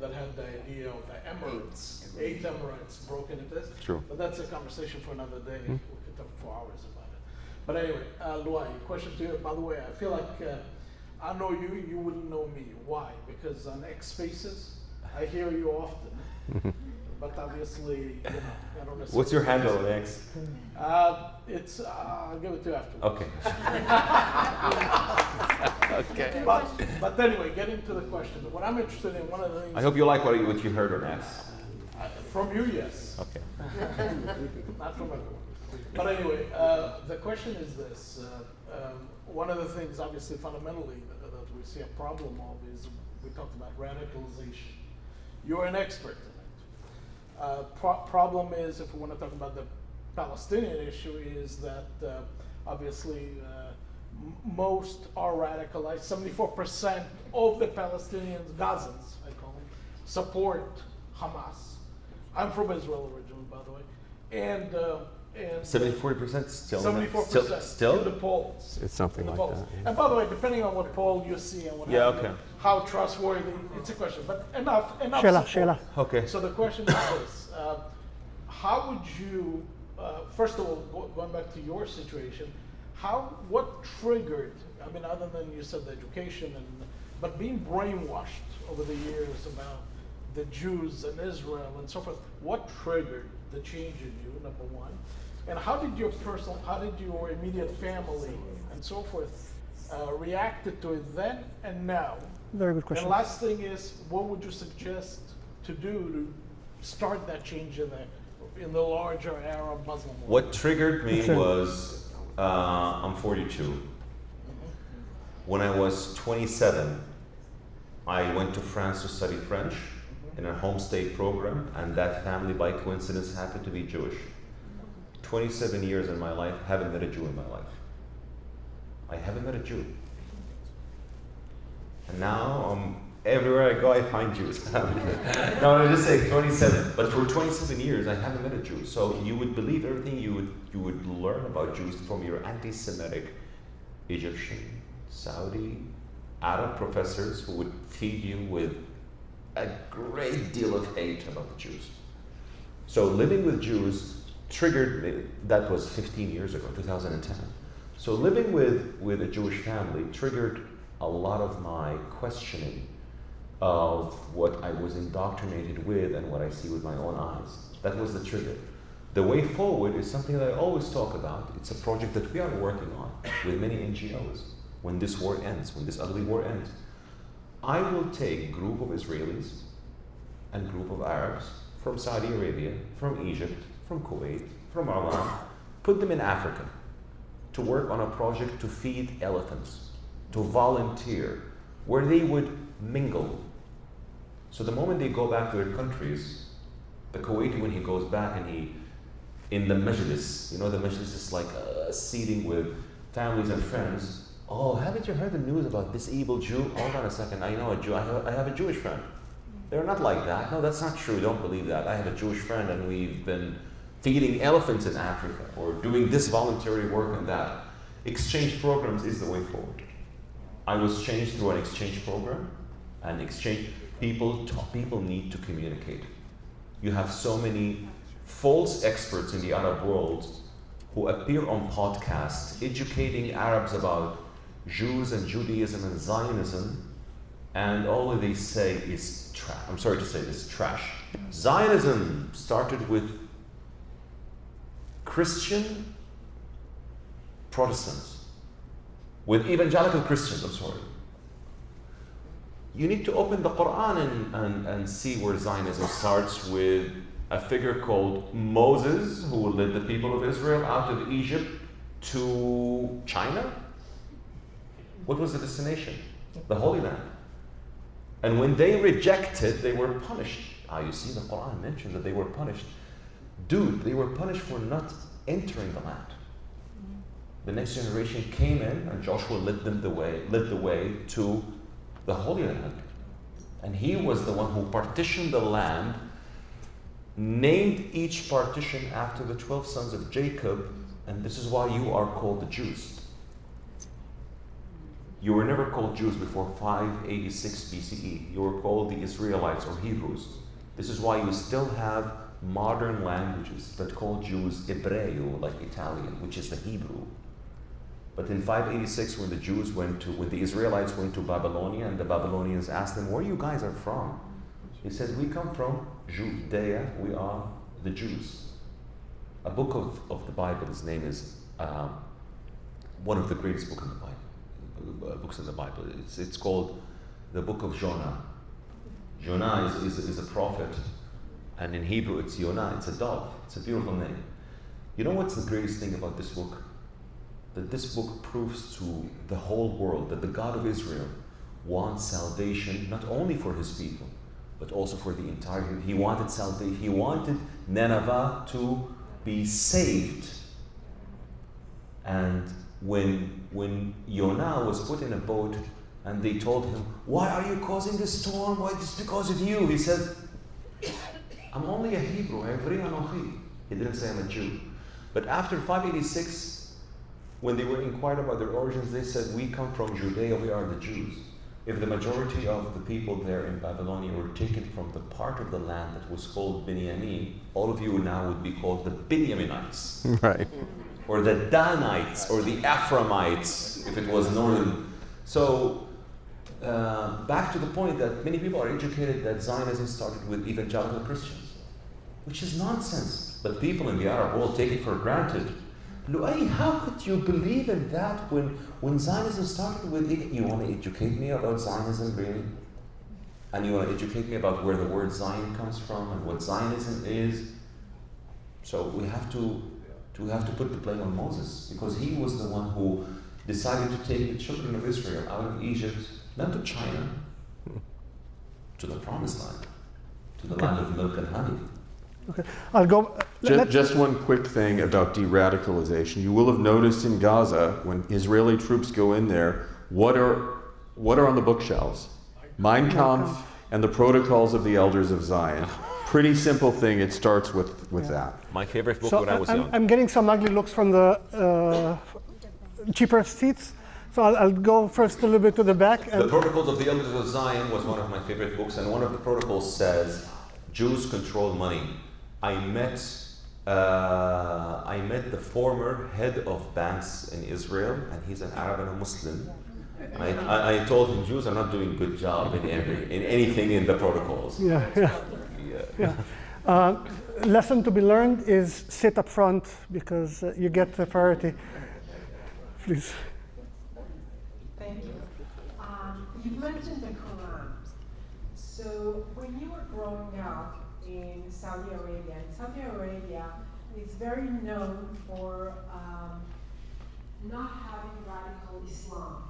that had the idea of the Emirates, 8 Emirates broken into this. True. But that's a conversation for another day. We could talk for hours about it. But anyway, Luai, question to you. By the way, I feel like I know you, you wouldn't know me. Why? Because on X Spaces, I hear you often. But obviously, you know, I don't necessarily. What's your handle on X? It's, I'll give it to you afterwards. Okay. But anyway, getting to the question, what I'm interested in, one of the things. I hope you like what you heard on X. From you, yes. Okay. Not from everyone. But anyway, the question is this. One of the things, obviously, fundamentally, that we see a problem of is we talked about radicalization. You're an expert in it. Problem is, if we want to talk about the Palestinian issue, is that obviously most are radicalized. 74% of the Palestinians, Gazans, I call them, support Hamas. I'm from Israel originally, by the way, and 74% still. 74% Still. in the polls. It's something In the like polls. that, yeah. And by the way, depending on what poll you see and what Yeah, have you, okay. how trustworthy, it's a question. But enough Sheila, support. Sheila. Okay. So the question is this: how would you, first of all, going back to your situation, what triggered? I mean, other than you said the education but being brainwashed over the years about the Jews and Israel and so forth, what triggered the change in you? Number one, and how did your immediate family and so forth reacted to it then and now? Very good question. And last thing is, what would you suggest to do to start that change in the larger Arab Muslim world? What triggered me Okay. was I'm 42. When I was 27, I went to France to study French in a homestay program, and that family, by coincidence, happened to be Jewish. 27 years in my life, haven't met a Jew in my life. I haven't met a Jew. And now, everywhere I go, I find Jews. No, I'm just saying 27. But for 27 years, I haven't met a Jew. So you would believe everything you would learn about Jews from your anti-Semitic Egyptian, Saudi, Arab professors who would feed you with a great deal of hate about the Jews. So living with Jews triggered me, that was 15 years ago, 2010. So living with a Jewish family triggered a lot of my questioning of what I was indoctrinated with and what I see with my own eyes. That was the trigger. The way forward is something that I always talk about. It's a project that we are working on with many NGOs. When this war ends, when this ugly war ends, I will take a group of Israelis and a group of Arabs from Saudi Arabia, from Egypt, from Kuwait, from Oman, put them in Africa to work on a project to feed elephants, to volunteer, where they would mingle. So the moment they go back to their countries, the Kuwaiti, when he goes back and in the majlis, you know, the majlis is like seating with families and friends. Oh, haven't you heard the news about this evil Jew? Hold on a second, I know a Jew, I have a Jewish friend. They're not like that. No, that's not true, don't believe that. I have a Jewish friend and we've been feeding elephants in Africa or doing this voluntary work and that. Exchange programs is the way forward. I was changed through an exchange program, and exchange people need to communicate. You have so many false experts in the Arab world who appear on podcasts educating Arabs about Jews and Judaism and Zionism, and all they say is trash. I'm sorry to say this, trash. Zionism started with Christian Protestants, with evangelical Christians, I'm sorry. You need to open the Quran and see where Zionism starts with a figure called Moses, who led the people of Israel out of Egypt to China. What was the destination? The Holy Land. And when they rejected, they were punished. You see, the Quran mentions that they were punished. Dude, they were punished for not entering the land. The next generation came in, and Joshua led the way to the Holy Land. And he was the one who partitioned the land, named each partition after the 12 sons of Jacob, and this is why you are called the Jews. You were never called Jews before 586 BCE. You were called the Israelites or Hebrews. This is why you still have modern languages that call Jews Hebreo, like Italian, which is the Hebrew. But in 586, when the Israelites went to Babylonia, and the Babylonians asked them, where you guys are from? He said, we come from Judea, we are the Jews. A book of the Bible, his name is one of the greatest books in the Bible. It's called the Book of Jonah. Jonah is a prophet, and in Hebrew it's Yonah, it's a dove. It's a beautiful name. You know what's the greatest thing about this book? That this book proves to the whole world that the God of Israel wants salvation not only for his people, but also for the entire. He wanted salvation. He wanted Nineveh to be saved. And when Yonah was put in a boat and they told him, why are you causing this storm? Why, it's because of you. He said, I'm only a Hebrew. He didn't say I'm a Jew. But after 586, when they were inquired about their origins, they said, we come from Judea, we are the Jews. If the majority of the people there in Babylonia were taken from the part of the land that was called Binyamin, all of you now would be called the Binyaminites. Right. Or the Danites, or the Ephraimites, if it was northern. So, back to the point that many people are educated that Zionism started with evangelical Christians, which is nonsense. But people in the Arab world take it for granted. Lu'ay, how could you believe in that when Zionism started with it? You want to educate me about Zionism, really? And you want to educate me about where the word Zion comes from and what Zionism is? So we have to put the blame on Moses, because he was the one who decided to take the children of Israel out of Egypt, not to China, to the promised land, to the land of milk and honey. Okay, I'll go. Just one quick thing about de-radicalization. You will have noticed in Gaza, when Israeli troops go in there, what are on the bookshelves? Mein Kampf and the Protocols of the Elders of Zion. Pretty simple thing. It starts with that. My favorite book So when I was young. I'm getting some ugly looks from the cheaper seats. So I'll go first a little bit to the back. The Protocols of the Elders of Zion was one of my favorite books, and one of the protocols says, Jews control money. I met the former head of banks in Israel, and he's an Arab and a Muslim. I told him Jews are not doing a good job in anything in the protocols. Lesson to be learned is sit up front because you get the priority. Please. Thank you. You mentioned the Quran. So when you were growing up in Saudi Arabia is very known for not having radical Islam.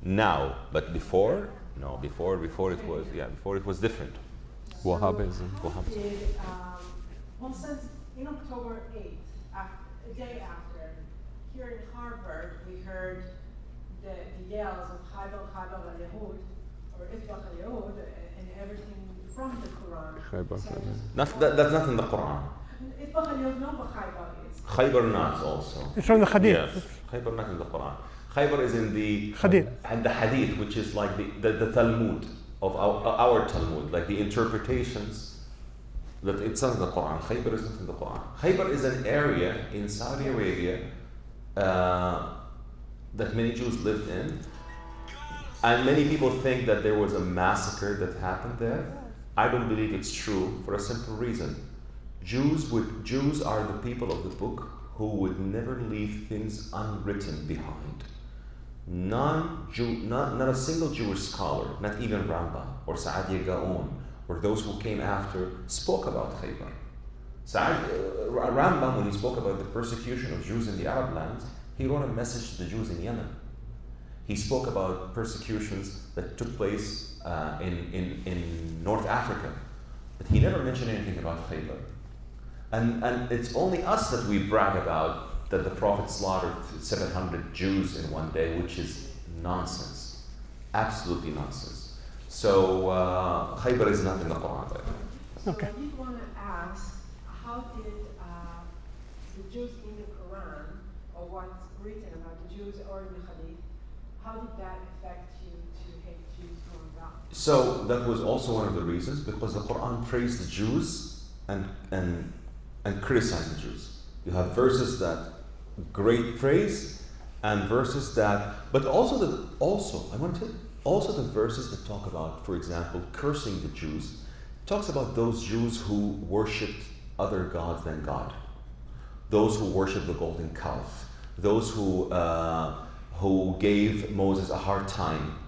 Now, but before, no, before it was different. Wahhabism. Well, since in October 8th, a day after, here in Harvard, we heard the yells of Haibal al-Yahud, or Itbaq al-Yahud, and everything from the Quran. That's not in the Quran. Itbaq al-Yahud, no, but Haibal is. Khaybar not also. It's from the Hadith. Yes, Khaybar not in the Quran. Khaybar is in the Hadith. And the Hadith, which is like the Talmud of our Talmud, like the interpretations. That it's not in the Quran. Khaybar isn't in the Quran. Khaybar is an area in Saudi Arabia that many Jews lived in, and many people think that there was a massacre that happened there. I don't believe it's true for a simple reason. Jews are the people of the book who would never leave things unwritten behind. Not a single Jewish scholar, not even Rambam or Saadia Gaon or those who came after, spoke about Khaybar. Rambam, when he spoke about the persecution of Jews in the Arab lands, he wrote a message to the Jews in Yemen. He spoke about persecutions that took place in North Africa, but he never mentioned anything about Khaybar. And it's only us that we brag about that the Prophet slaughtered 700 Jews in one day, which is nonsense, absolutely nonsense. So Khaybar is not in the Quran. So I did want to ask, how did the Jews in the Quran, or what's written about the Jews or in the Hadith, how did that affect you to hate Jews growing up? So that was also one of the reasons, because the Quran praised the Jews and criticized the Jews. You have verses that great praise and verses that, but also the verses that talk about, for example, cursing the Jews. Talks about those Jews who worshipped other gods than God, those who worshipped the golden calf, those who gave Moses a hard time.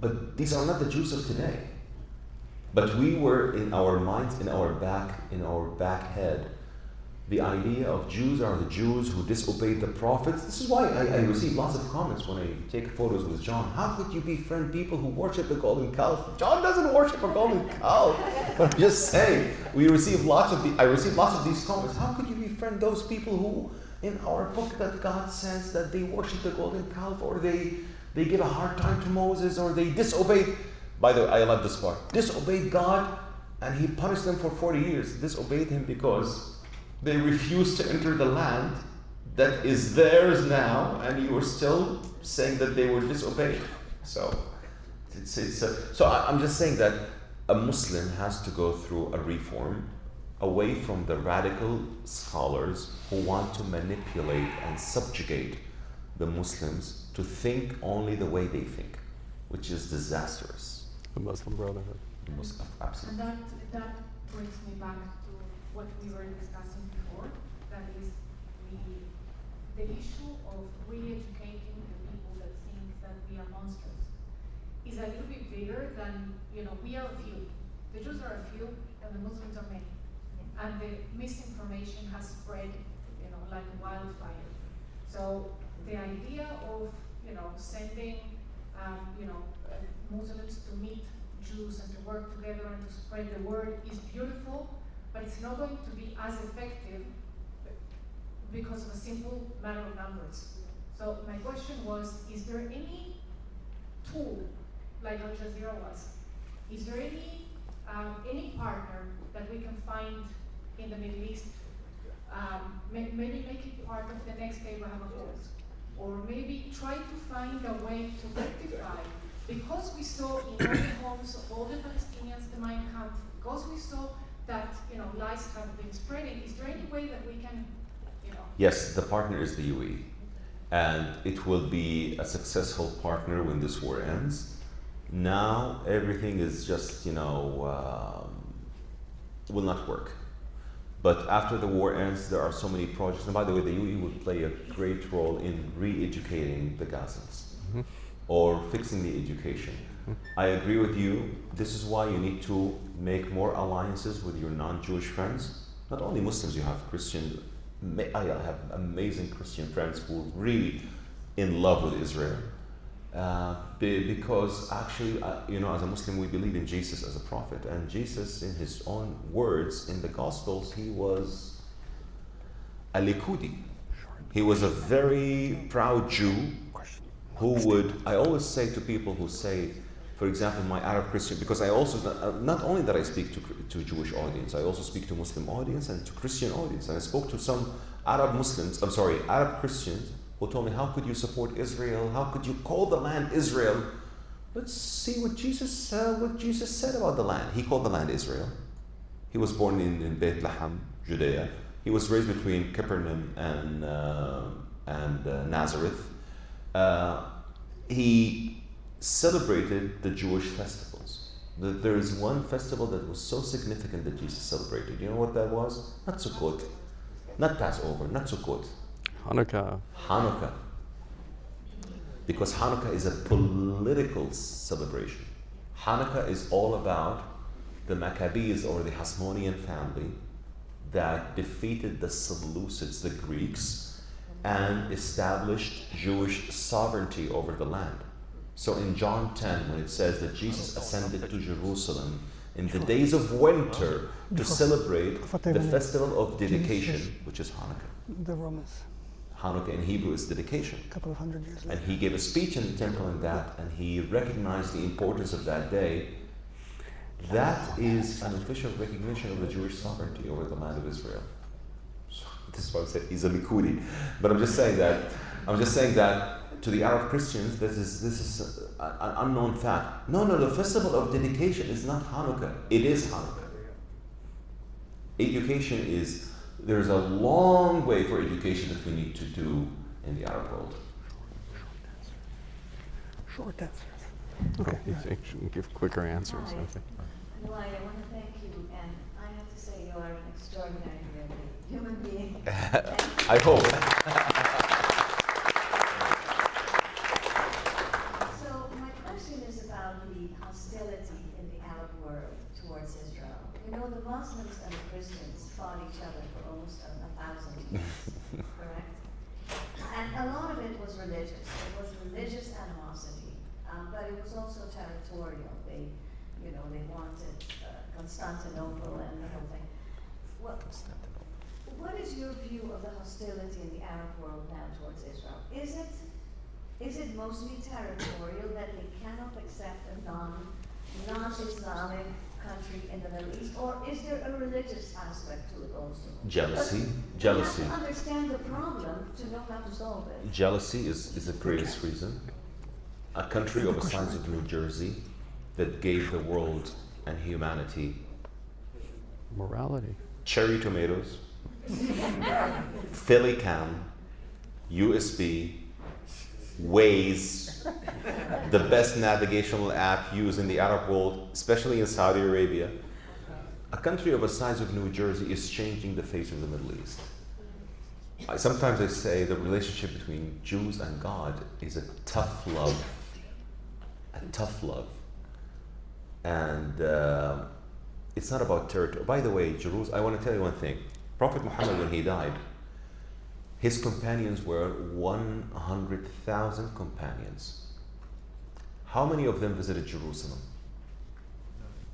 But these are not the Jews of today. But we were in our minds, in our back head, the idea of Jews are the Jews who disobeyed the prophets. This is why I receive lots of comments when I take photos with John. How could you befriend people who worship the golden calf? John doesn't worship a golden calf. But I'm just saying, I receive lots of these comments. How could you befriend those people who, in our book, that God says that they worship the golden calf, or they give a hard time to Moses, or they disobeyed? By the way, I love this part. Disobeyed God, and He punished them for 40 years. Disobeyed Him because they refused to enter the land that is theirs now, and you are still saying that they were disobeyed. So, I'm just saying that a Muslim has to go through a reform away from the radical scholars who want to manipulate and subjugate the Muslims to think only the way they think, which is disastrous. The Muslim Brotherhood. Absolutely. And that brings me back to what we were discussing before, that is the issue of re-educating the people that think that we are monsters is a little bit bigger than, we are a few. The Jews are a few and the Muslims are many. And the misinformation has spread, like wildfire. So the idea of, sending, Muslims to meet Jews and to work together and to spread the word is beautiful, but it's not going to be as effective because of a simple matter of numbers. So my question was, is there any tool, like Al Jazeera was, is there any partner that we can find in the Middle East, maybe make it part of the next Abraham Accords, or maybe try to find a way to rectify, because we saw in all the homes of all the Palestinians, the Mein Kampf, because we saw that lies have been spreading, is there any way that we can, Yes, the partner is the UAE. And it will be a successful partner when this war ends. Now everything is just, will not work. But after the war ends, there are so many projects. And by the way, the UAE will play a great role in re-educating the Gazans or fixing the education. I agree with you. This is why you need to make more alliances with your non-Jewish friends. Not only Muslims, you have Christians. I have amazing Christian friends who are really in love with Israel. Because actually, as a Muslim, we believe in Jesus as a prophet. And Jesus, in his own words in the Gospels, he was a Likudi. He was a very proud Jew who would, I always say to people who say, for example, my Arab Christian, because I also, not only that I speak to Jewish audience, I also speak to Muslim audience and to Christian audience. And I spoke to some Arab Christians who told me, how could you support Israel? How could you call the land Israel? Let's see what Jesus said about the land. He called the land Israel. He was born in Bethlehem, Judea. He was raised between Capernaum and Nazareth. He celebrated the Jewish festivals. There is one festival that was so significant that Jesus celebrated. You know what that was? Not Sukkot, not Passover, not Sukkot. Hanukkah. Because Hanukkah is a political celebration. Hanukkah is all about the Maccabees or the Hasmonean family that defeated the Seleucids, the Greeks, and established Jewish sovereignty over the land. So in John 10, when it says that Jesus ascended to Jerusalem in the days of winter to celebrate the festival of dedication, which is Hanukkah. The Romans. Hanukkah in Hebrew is dedication. A couple of hundred years later. And he gave a speech in the temple on that, and he recognized the importance of that day. That is an official recognition of the Jewish sovereignty over the land of Israel. So this is why I said he's a Likudi. But I'm just saying that to the Arab Christians, this is an unknown fact. No, the festival of dedication is not Hanukkah. It is Hanukkah. Education is, there's a long way for education that we need to do in the Arab world. Short answers. Okay. Give quicker answers. Hi. Okay. Well, I want to thank you, and I have to say you are an extraordinary human being. I hope. So my question is about the hostility in the Arab world towards Israel. The Muslims and the Christians fought each other for almost 1,000 years, correct? And a lot of it was religious. It was religious animosity, but it was also territorial. They wanted Constantinople and the whole thing. Well, what is your view of the hostility in the Arab world now towards Israel? Is it mostly territorial, that they cannot accept a non-Islamic country in the Middle East, or is there a religious aspect to it also? Jealousy. You have to understand the problem to know how to solve it. Jealousy is the greatest reason. A country of the size of New Jersey that gave the world and humanity Morality. cherry tomatoes, Philly Cam, USB, Waze, the best navigational app used in the Arab world, especially in Saudi Arabia. A country of the size of New Jersey is changing the face of the Middle East. Sometimes I say the relationship between Jews and God is a tough love. And it's not about territory. By the way, Jerusalem, I want to tell you one thing. Prophet Muhammad, when he died, his companions were 100,000 companions. How many of them visited Jerusalem?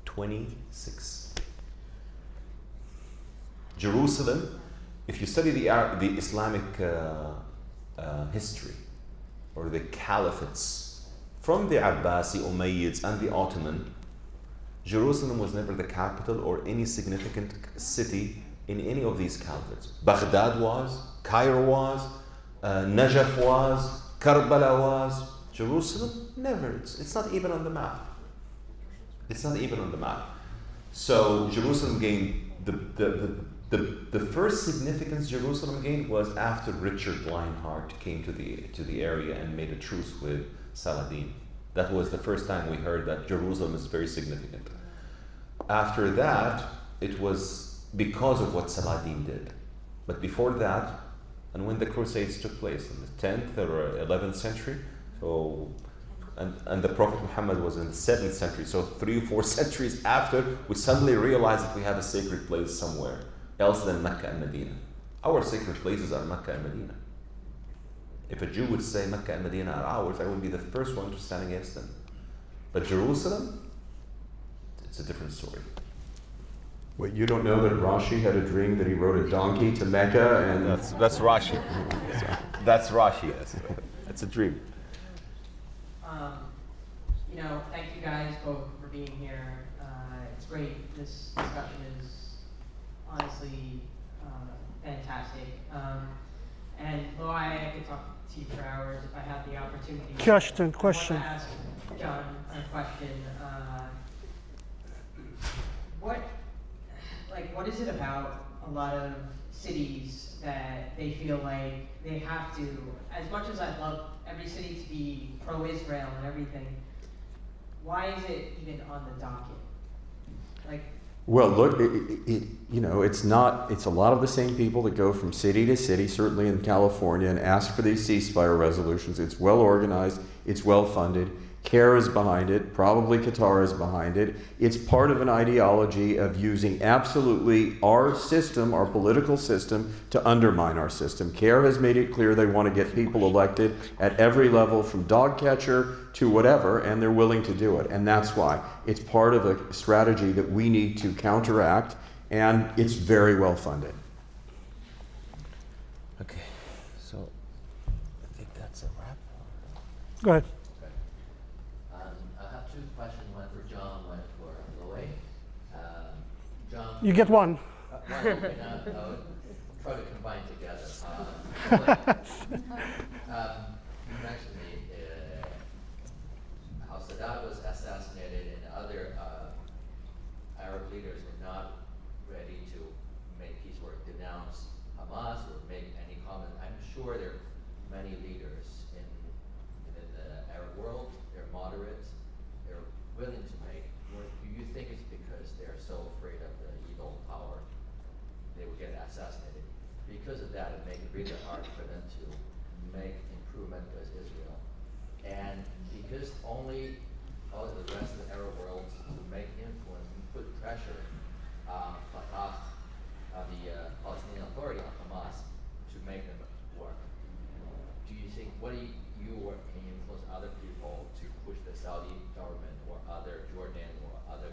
26. Jerusalem, if you study the Islamic history or the caliphates from the Abbasi, Umayyads, and the Ottoman, Jerusalem was never the capital or any significant city in any of these caliphates. Baghdad was, Cairo was, Najaf was, Karbala was. Jerusalem, never. It's not even on the map. It's not even on the map. So Jerusalem gained the first significance Jerusalem gained was after Richard Lionheart came to the area and made a truce with Saladin. That was the first time we heard that Jerusalem is very significant. After that, it was because of what Saladin did. But before that, and when the Crusades took place in the 10th or 11th century, and the Prophet Muhammad was in the 7th century, so 3 or 4 centuries after, we suddenly realized that we have a sacred place somewhere else than Mecca and Medina. Our sacred places are Mecca and Medina. If a Jew would say Mecca and Medina are ours, I would be the first one to stand against them. But Jerusalem, it's a different story. Wait, you don't know that Rashi had a dream that he rode a donkey to Mecca and... That's Rashi. That's Rashi, yes. It's a dream. Thank you guys both for being here. It's great. This discussion is honestly fantastic. And though I could talk to you for hours if I had the opportunity. Question. I want to ask John a question. What is it about a lot of cities that they feel like they have to, as much as I'd love every city to be pro-Israel and everything, why is it even on the docket? Well, look, it's a lot of the same people that go from city to city, certainly in California, and ask for these ceasefire resolutions. It's well organized, it's well funded. CARE is behind it, probably Qatar is behind it. It's part of an ideology of using absolutely our system, our political system, to undermine our system. CARE has made it clear they want to get people elected at every level, from dog catcher to whatever, and they're willing to do it. And that's why. It's part of a strategy that we need to counteract, and it's very well funded. Okay, so I think that's a wrap. Go ahead. You get one. I'll try to combine together. You mentioned how Sadat was assassinated and other Arab leaders were not ready to make peace or denounce Hamas or make any comment. I'm sure there are many leaders in the Arab world. They're moderate. They're willing to make. Or do you think it's because they're so afraid of the evil power they would get assassinated? Because of that, it makes it really hard for them to make improvement as Israel. And because only all of the rest of the Arab world to make influence and put pressure on Fatah, the Palestinian Authority, on Hamas, to make them work. Do you think, what do you or can you influence other people to push the Saudi government or other Jordan or other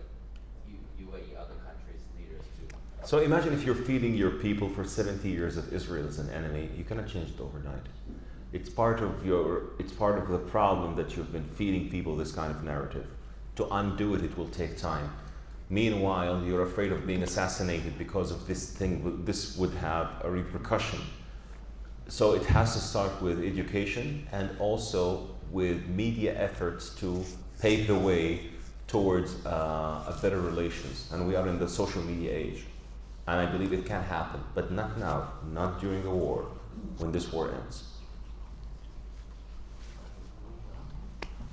UAE, other countries' leaders to? So imagine if you're feeding your people for 70 years that Israel is an enemy, you cannot change it overnight. It's part of the problem that you've been feeding people this kind of narrative. To undo it, it will take time. Meanwhile, you're afraid of being assassinated because of this thing. This would have a repercussion. So it has to start with education and also with media efforts to pave the way towards a better relations. And we are in the social media age. And I believe it can happen, but not now, not during the war, when this war ends.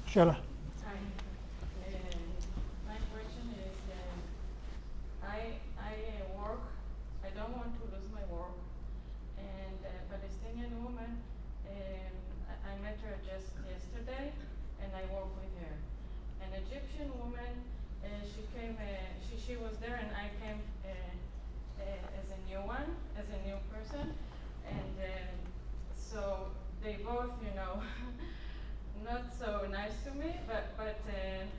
Sheila. Hi. My question is, I work, I don't want to lose my work, and a Palestinian woman, I met her just yesterday, and I work with her. An Egyptian woman, she came, she was there, and I came as a new one, as a new person, and so they both, not so nice to me, but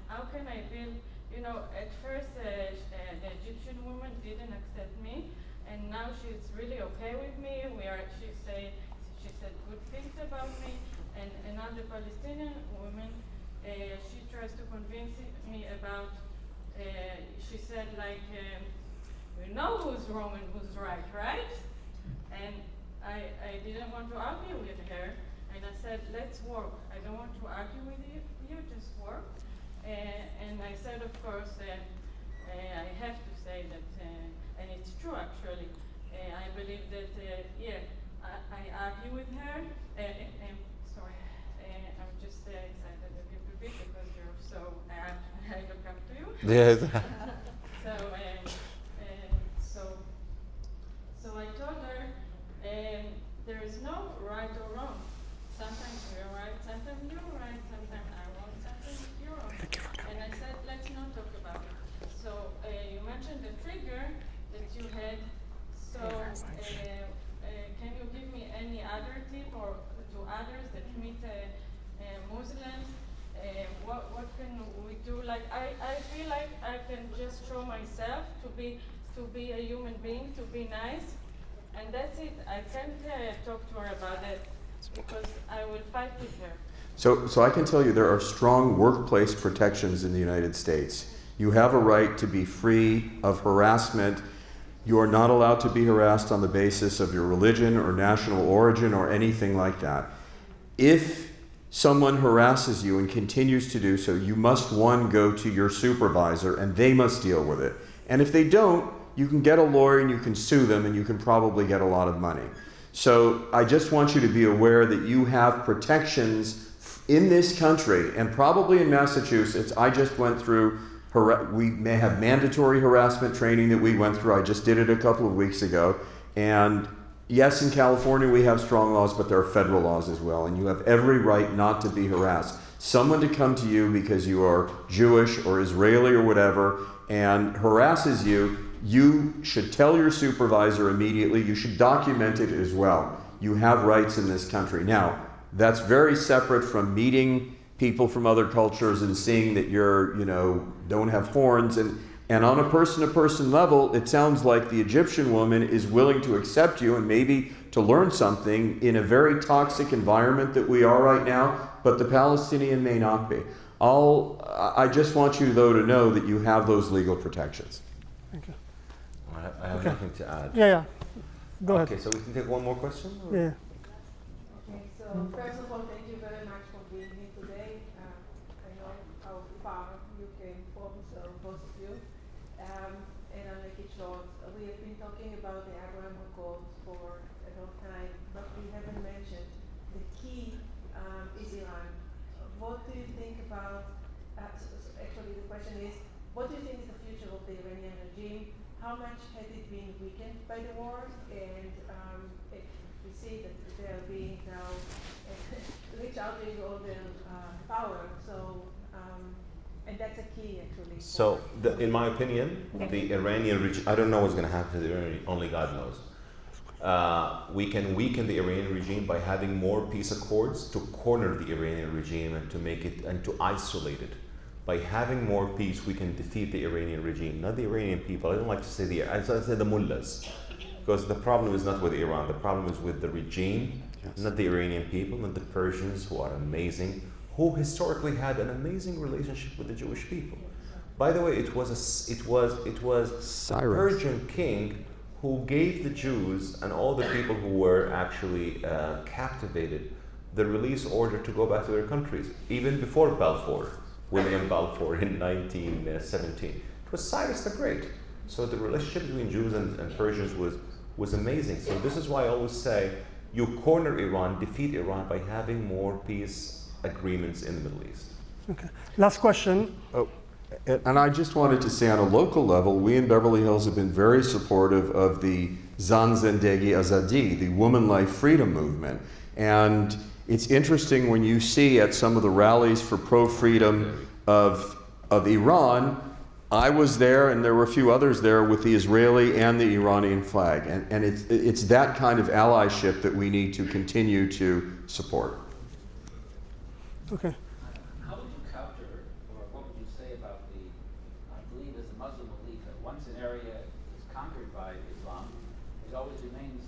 how can I build, at first the Egyptian woman didn't accept me, and now she's really okay with me. She said good things about me, and another Palestinian woman, she tries to convince me about, she said like, we know who's wrong and who's right? And I didn't want to argue with her, and I said, let's work. I don't want to argue with you just work. And I said, of course, I have to say that, and it's true actually, I believe that, I argue with her, sorry, I'm just excited a little bit because you're so, I look up to you. Yes. So I told her, there is no right or wrong. Sometimes we're right, sometimes you're right, sometimes I'm wrong, sometimes you're wrong. And I said, let's not talk about it. So you mentioned the trigger that you had. So can you give me any other tip or to others that meet Muslims? What can we do? Like I feel like I can just show myself to be a human being, to be nice, and that's it. I can't talk to her about it because I will fight with her. So I can tell you there are strong workplace protections in the United States. You have a right to be free of harassment. You are not allowed to be harassed on the basis of your religion or national origin or anything like that. If someone harasses you and continues to do so, you must, one, go to your supervisor and they must deal with it. And if they don't, you can get a lawyer and you can sue them and you can probably get a lot of money. So I just want you to be aware that you have protections in this country and probably in Massachusetts. I just went through, we may have mandatory harassment training that we went through. I just did it a couple of weeks ago. And yes, in California we have strong laws, but there are federal laws as well. And you have every right not to be harassed. Someone to come to you because you are Jewish or Israeli or whatever and harasses you, you should tell your supervisor immediately. You should document it as well. You have rights in this country. Now, that's very separate from meeting people from other cultures and seeing that you're, don't have horns. And on a person-to-person level, it sounds like the Egyptian woman is willing to accept you and maybe to learn something in a very toxic environment that we are right now, but the Palestinian may not be. I just want you, though, to know that you have those legal protections. Thank you. I have nothing to add. Yeah. Go ahead. Okay, so we can take one more question? Or? Yeah. Okay, so first of all, thank you very much for being here today. I know how far you came from, so both of you. And I'll make it short. We have been talking about the Abraham Accords for a long time, but we haven't mentioned the key is Iran. What do you think about, actually the question is, what do you think is the future of the Iranian regime? How much has it been weakened by the war? And we see that they are being now recharging all their power. So, and that's a key actually. So, in my opinion, the Iranian regime, I don't know what's going to happen to the Iranian, only God knows. We can weaken the Iranian regime by having more peace accords to corner the Iranian regime and to make it, and to isolate it. By having more peace, we can defeat the Iranian regime, not the Iranian people. I don't like to say I say the mullahs, because the problem is not with Iran. The problem is with the regime, not the Iranian people, not the Persians, who are amazing, who historically had an amazing relationship with the Jewish people. By the way, it was a Persian king who gave the Jews and all the people who were actually captivated the release order to go back to their countries, even before Balfour. William Balfour in 1917. It was Cyrus the Great. So the relationship between Jews and Persians was amazing. So this is why I always say you corner Iran, defeat Iran by having more peace agreements in the Middle East. Okay. Last question. Oh, and I just wanted to say on a local level, we in Beverly Hills have been very supportive of the Zan Zendegi Azadi, the Woman Life Freedom Movement. And it's interesting when you see at some of the rallies for pro-freedom of Iran, I was there and there were a few others there with the Israeli and the Iranian flag. And it's that kind of allyship that we need to continue to support. Okay. How would you counter, or what would you say about I believe there's a Muslim belief that once an area is conquered by Islam, it always remains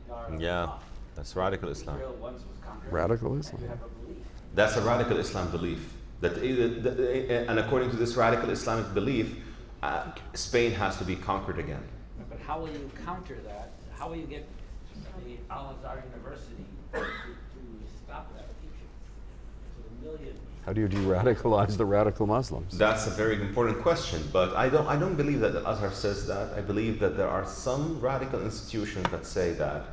the Dar Yeah, that's radical Islam. Israel once was conquered. Radical Islam. You have a belief. That's a radical Islam belief. And according to this radical Islamic belief, Spain has to be conquered again. But how will you counter that? How will you get the Al-Azhar University to stop that teaching? So the million. How do you de-radicalize the radical Muslims? That's a very important question, but I don't believe that Al-Azhar says that. I believe that there are some radical institutions that say that.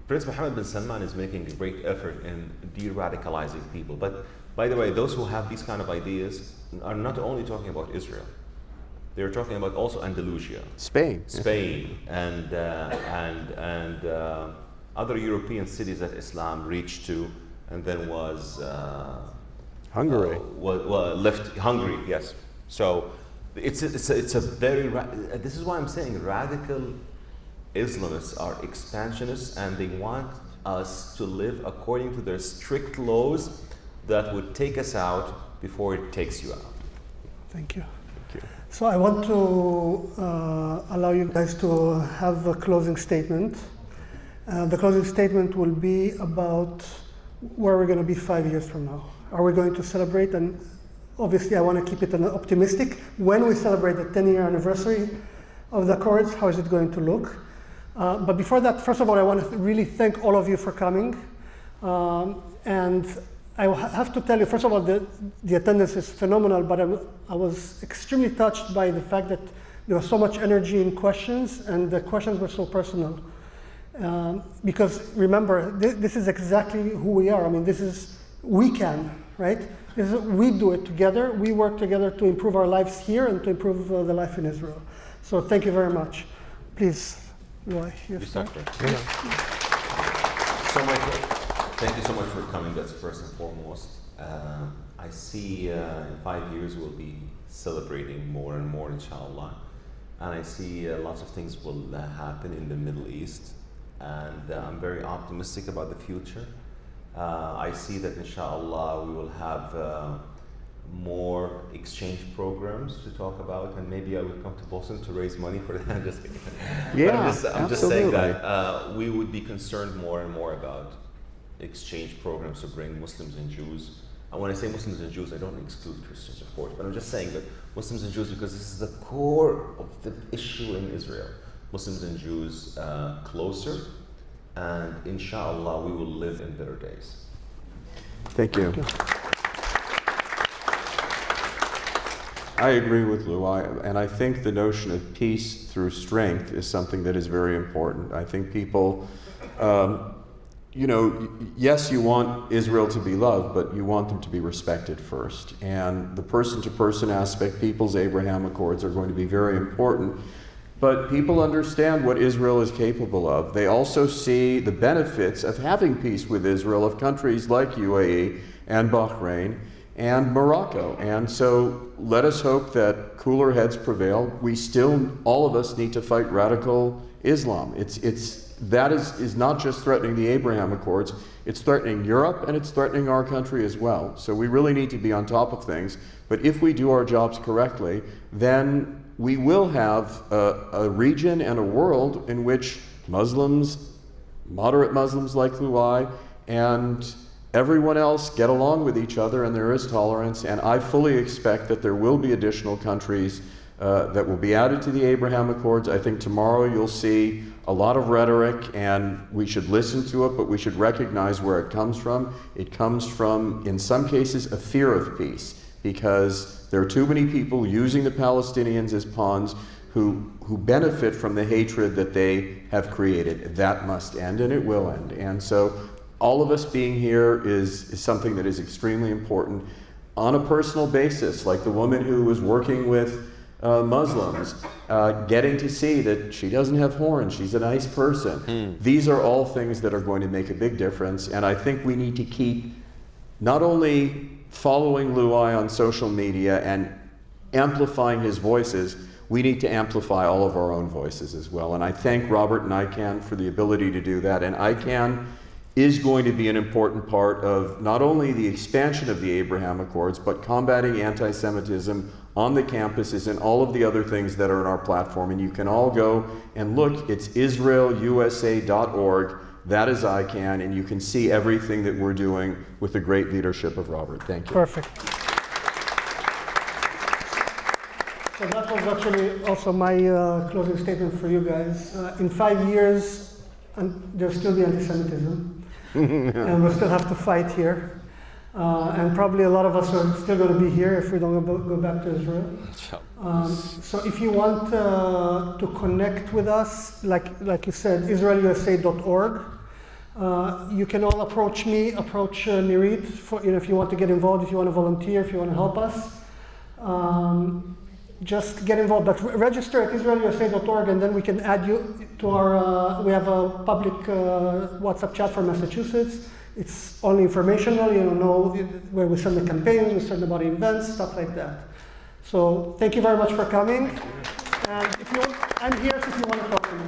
Prince Mohammed bin Salman is making a great effort in de-radicalizing people. But by the way, those who have these kind of ideas are not only talking about Israel. They're talking about also Andalusia, Spain, and other European cities that Islam reached to, and then was Hungary. Left Hungary, yes. So it's a very this is why I'm saying radical Islamists are expansionists, and they want us to live according to their strict laws that would take us out before it takes you out. Thank you. So I want to allow you guys to have a closing statement. The closing statement will be about where we're going to be 5 years from now. Are we going to celebrate? And obviously I want to keep it optimistic. When we celebrate the 10-year anniversary of the Accords, how is it going to look? But before that, first of all, I want to really thank all of you for coming. And I have to tell you, first of all, the attendance is phenomenal, but I was extremely touched by the fact that there was so much energy in questions, and the questions were so personal. Because remember, this is exactly who we are. I mean, we can, right? We do it together. We work together to improve our lives here and to improve the life in Israel. So thank you very much. Please, Roy, you start. Thank you so much for coming. That's first and foremost. I see in 5 years we'll be celebrating more and more, inshallah. And I see lots of things will happen in the Middle East. And I'm very optimistic about the future. I see that, inshallah, we will have more exchange programs to talk about, and maybe I will come to Boston to raise money for that. Just kidding. Yeah, I'm just saying that we would be concerned more and more about exchange programs to bring Muslims and Jews. And when I say Muslims and Jews, I don't exclude Christians, of course, but I'm just saying that Muslims and Jews, because this is the core of the issue in Israel. Muslims and Jews closer, and inshallah we will live in better days. Thank you. I agree with Luai, and I think the notion of peace through strength is something that is very important. I think people, yes, you want Israel to be loved, but you want them to be respected first. And the person-to-person aspect, People's Abraham Accords, are going to be very important. But people understand what Israel is capable of. They also see the benefits of having peace with Israel of countries like UAE and Bahrain and Morocco. And so let us hope that cooler heads prevail. We still, all of us, need to fight radical Islam. That is not just threatening the Abraham Accords, it's threatening Europe and it's threatening our country as well. So we really need to be on top of things. But if we do our jobs correctly, then we will have a region and a world in which Muslims, moderate Muslims like Luai, and everyone else get along with each other, and there is tolerance. And I fully expect that there will be additional countries that will be added to the Abraham Accords. I think tomorrow you'll see a lot of rhetoric, and we should listen to it, but we should recognize where it comes from. It comes from, in some cases, a fear of peace, because there are too many people using the Palestinians as pawns who benefit from the hatred that they have created. That must end, and it will end. And so all of us being here is something that is extremely important on a personal basis, like the woman who was working with Muslims, getting to see that she doesn't have horns, she's a nice person. These are all things that are going to make a big difference, and I think we need to keep not only following Luai on social media and amplifying his voices, we need to amplify all of our own voices as well. And I thank Robert and ICANN for the ability to do that. And ICANN is going to be an important part of not only the expansion of the Abraham Accords, but combating anti-Semitism on the campuses and all of the other things that are in our platform. And you can all go and look. It's israelusa.org. That is ICANN, and you can see everything that we're doing with the great leadership of Robert. Thank you. Perfect. So that was actually also my closing statement for you guys. In 5 years, there'll still be anti-Semitism, and we'll still have to fight here. And probably a lot of us are still going to be here if we don't go back to Israel. So if you want to connect with us, like you said, israelusa.org. You can all approach me, approach Nirit, if you want to get involved, if you want to volunteer, if you want to help us. Just get involved, but register at israelusa.org, and then we can add you to our, we have a public WhatsApp chat for Massachusetts. It's only informational, know where we send the campaign, we send about events, stuff like that. So thank you very much for coming. And I'm here if you want to talk to me.